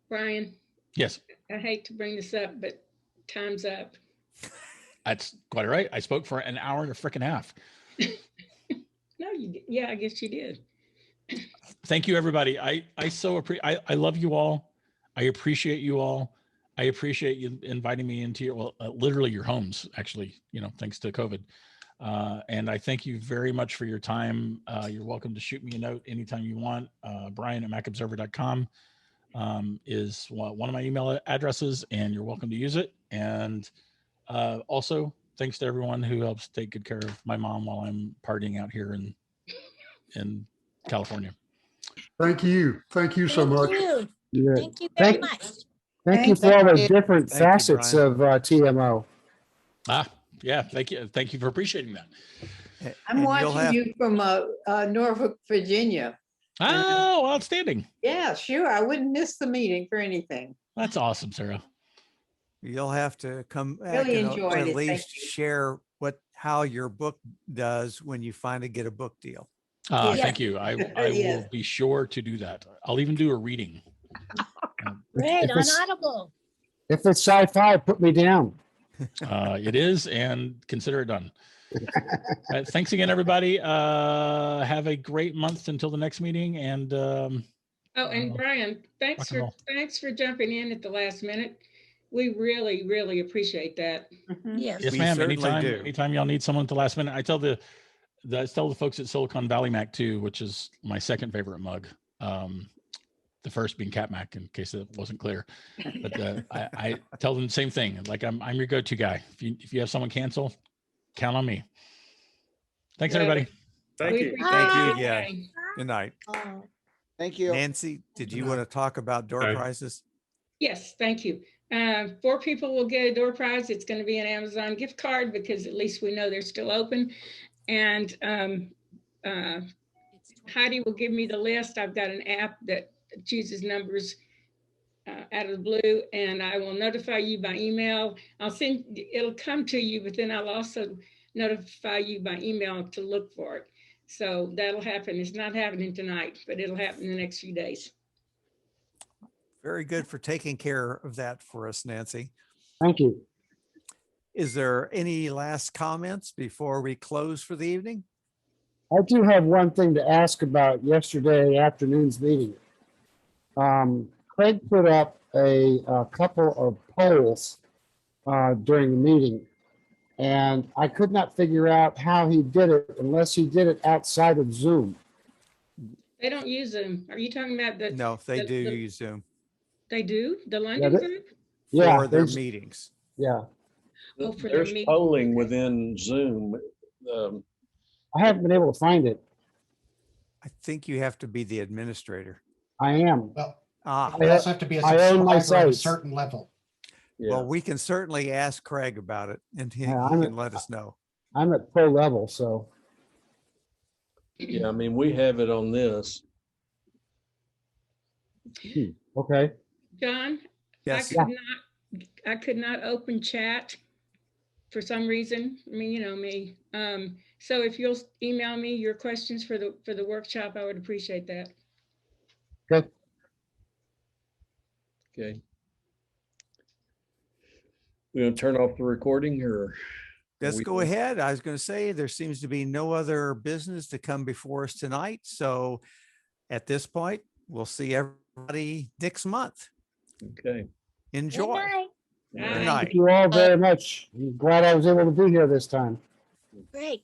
Bryan, Yes, I hate to bring this up, but time's up. that's quite all right. I spoke for an hour and a freaking half. No, yeah, I guess you did. Thank you, everybody. I so appreciate. I love you all. I appreciate you all. I appreciate you inviting me into your, literally your homes, actually, thanks to COVID. And I thank you very much for your time. You're welcome to shoot me a note anytime you want. Bryan at macobserver.com is one of my email addresses, and you're welcome to use it. And also, thanks to everyone who helps take good care of my mom while I'm partying out here in California. Thank you. Thank you so much. You. Yeah. Thank you very much. Thank you for all those different Thank you, facets Bryan. of TMO. Yeah, thank you. Thank you for appreciating that. I'm And you'll watching have- you from Norfolk, Virginia. Oh, outstanding. Yeah, sure. I wouldn't miss the meeting for anything. That's awesome, Sarah. You'll have to come back Really and enjoyed at it. Thank least you. share how your book does when you finally get a book deal. Yeah. Thank you. I Yes. will be sure to do that. I'll even do a reading. Great, If on it's- Audible. If it's sci-fi, put me down. It is, and consider it done. Thanks again, everybody. Have a great month until the next meeting. And Oh, and Bryan, rock and roll. thanks for jumping in at the last minute. We really, really appreciate that. Yes. Yes, We ma'am. certainly Anytime, do. anytime y'all need someone at the last minute, I tell the folks at Silicon Valley Mac too, which is my second favorite mug. The first being CapMac, in case it wasn't clear. But I tell them the same thing. Like I'm your go-to guy. If you have someone cancel, count on me. Thanks, Yeah. everybody. Thank We you. appreciate Thank you it. again. Good night. Thank you. Nancy, did you want to talk about door Okay. prizes? Yes, thank you. 4 people will get a door prize. It's going to be an Amazon gift card because at least we know they're still open. And Heidi will give me the list. I've got an app that chooses numbers out of the blue, and I will notify you by email. It'll come to you, but then I'll also notify you by email to look for it. So that'll happen. It's not happening tonight, but it'll happen in the next few days. Very good for taking care of that for us, Nancy. Thank you. Is there any last comments before we close for the evening? I do have one thing to ask about yesterday afternoon's meeting. Craig put up a couple of polls during the meeting, and I could not figure out how he did it unless he did it outside of Zoom. They don't use Zoom. Are you talking about the? No, they the- do the- use Zoom They do? The London they- group? Yeah, for their there's- meetings. yeah. Oh, for the There's meeting. polling within Zoom. I haven't been able to find it. I think you have to be the administrator. I am. Well, Ah, you also have to be a I own my subscriber at a sites. certain level. Yeah. well, we can certainly ask Craig about it and he Yeah, can let us know. I'm at pro level, so Yeah, I mean, we have it on this. okay. John, Yes. I could not open chat for some reason. I mean, you know me. So if you'll email me your questions for the workshop, I would appreciate that. Good. Okay. We're gonna turn off the recording or? Let's we- go ahead. I was going to say there seems to be no other business to come before us tonight. So at this point, we'll see everybody next month. Okay. Enjoy. Good night. Good Bye. night. Thank you all very much. I'm glad I was able to be here this time. Great.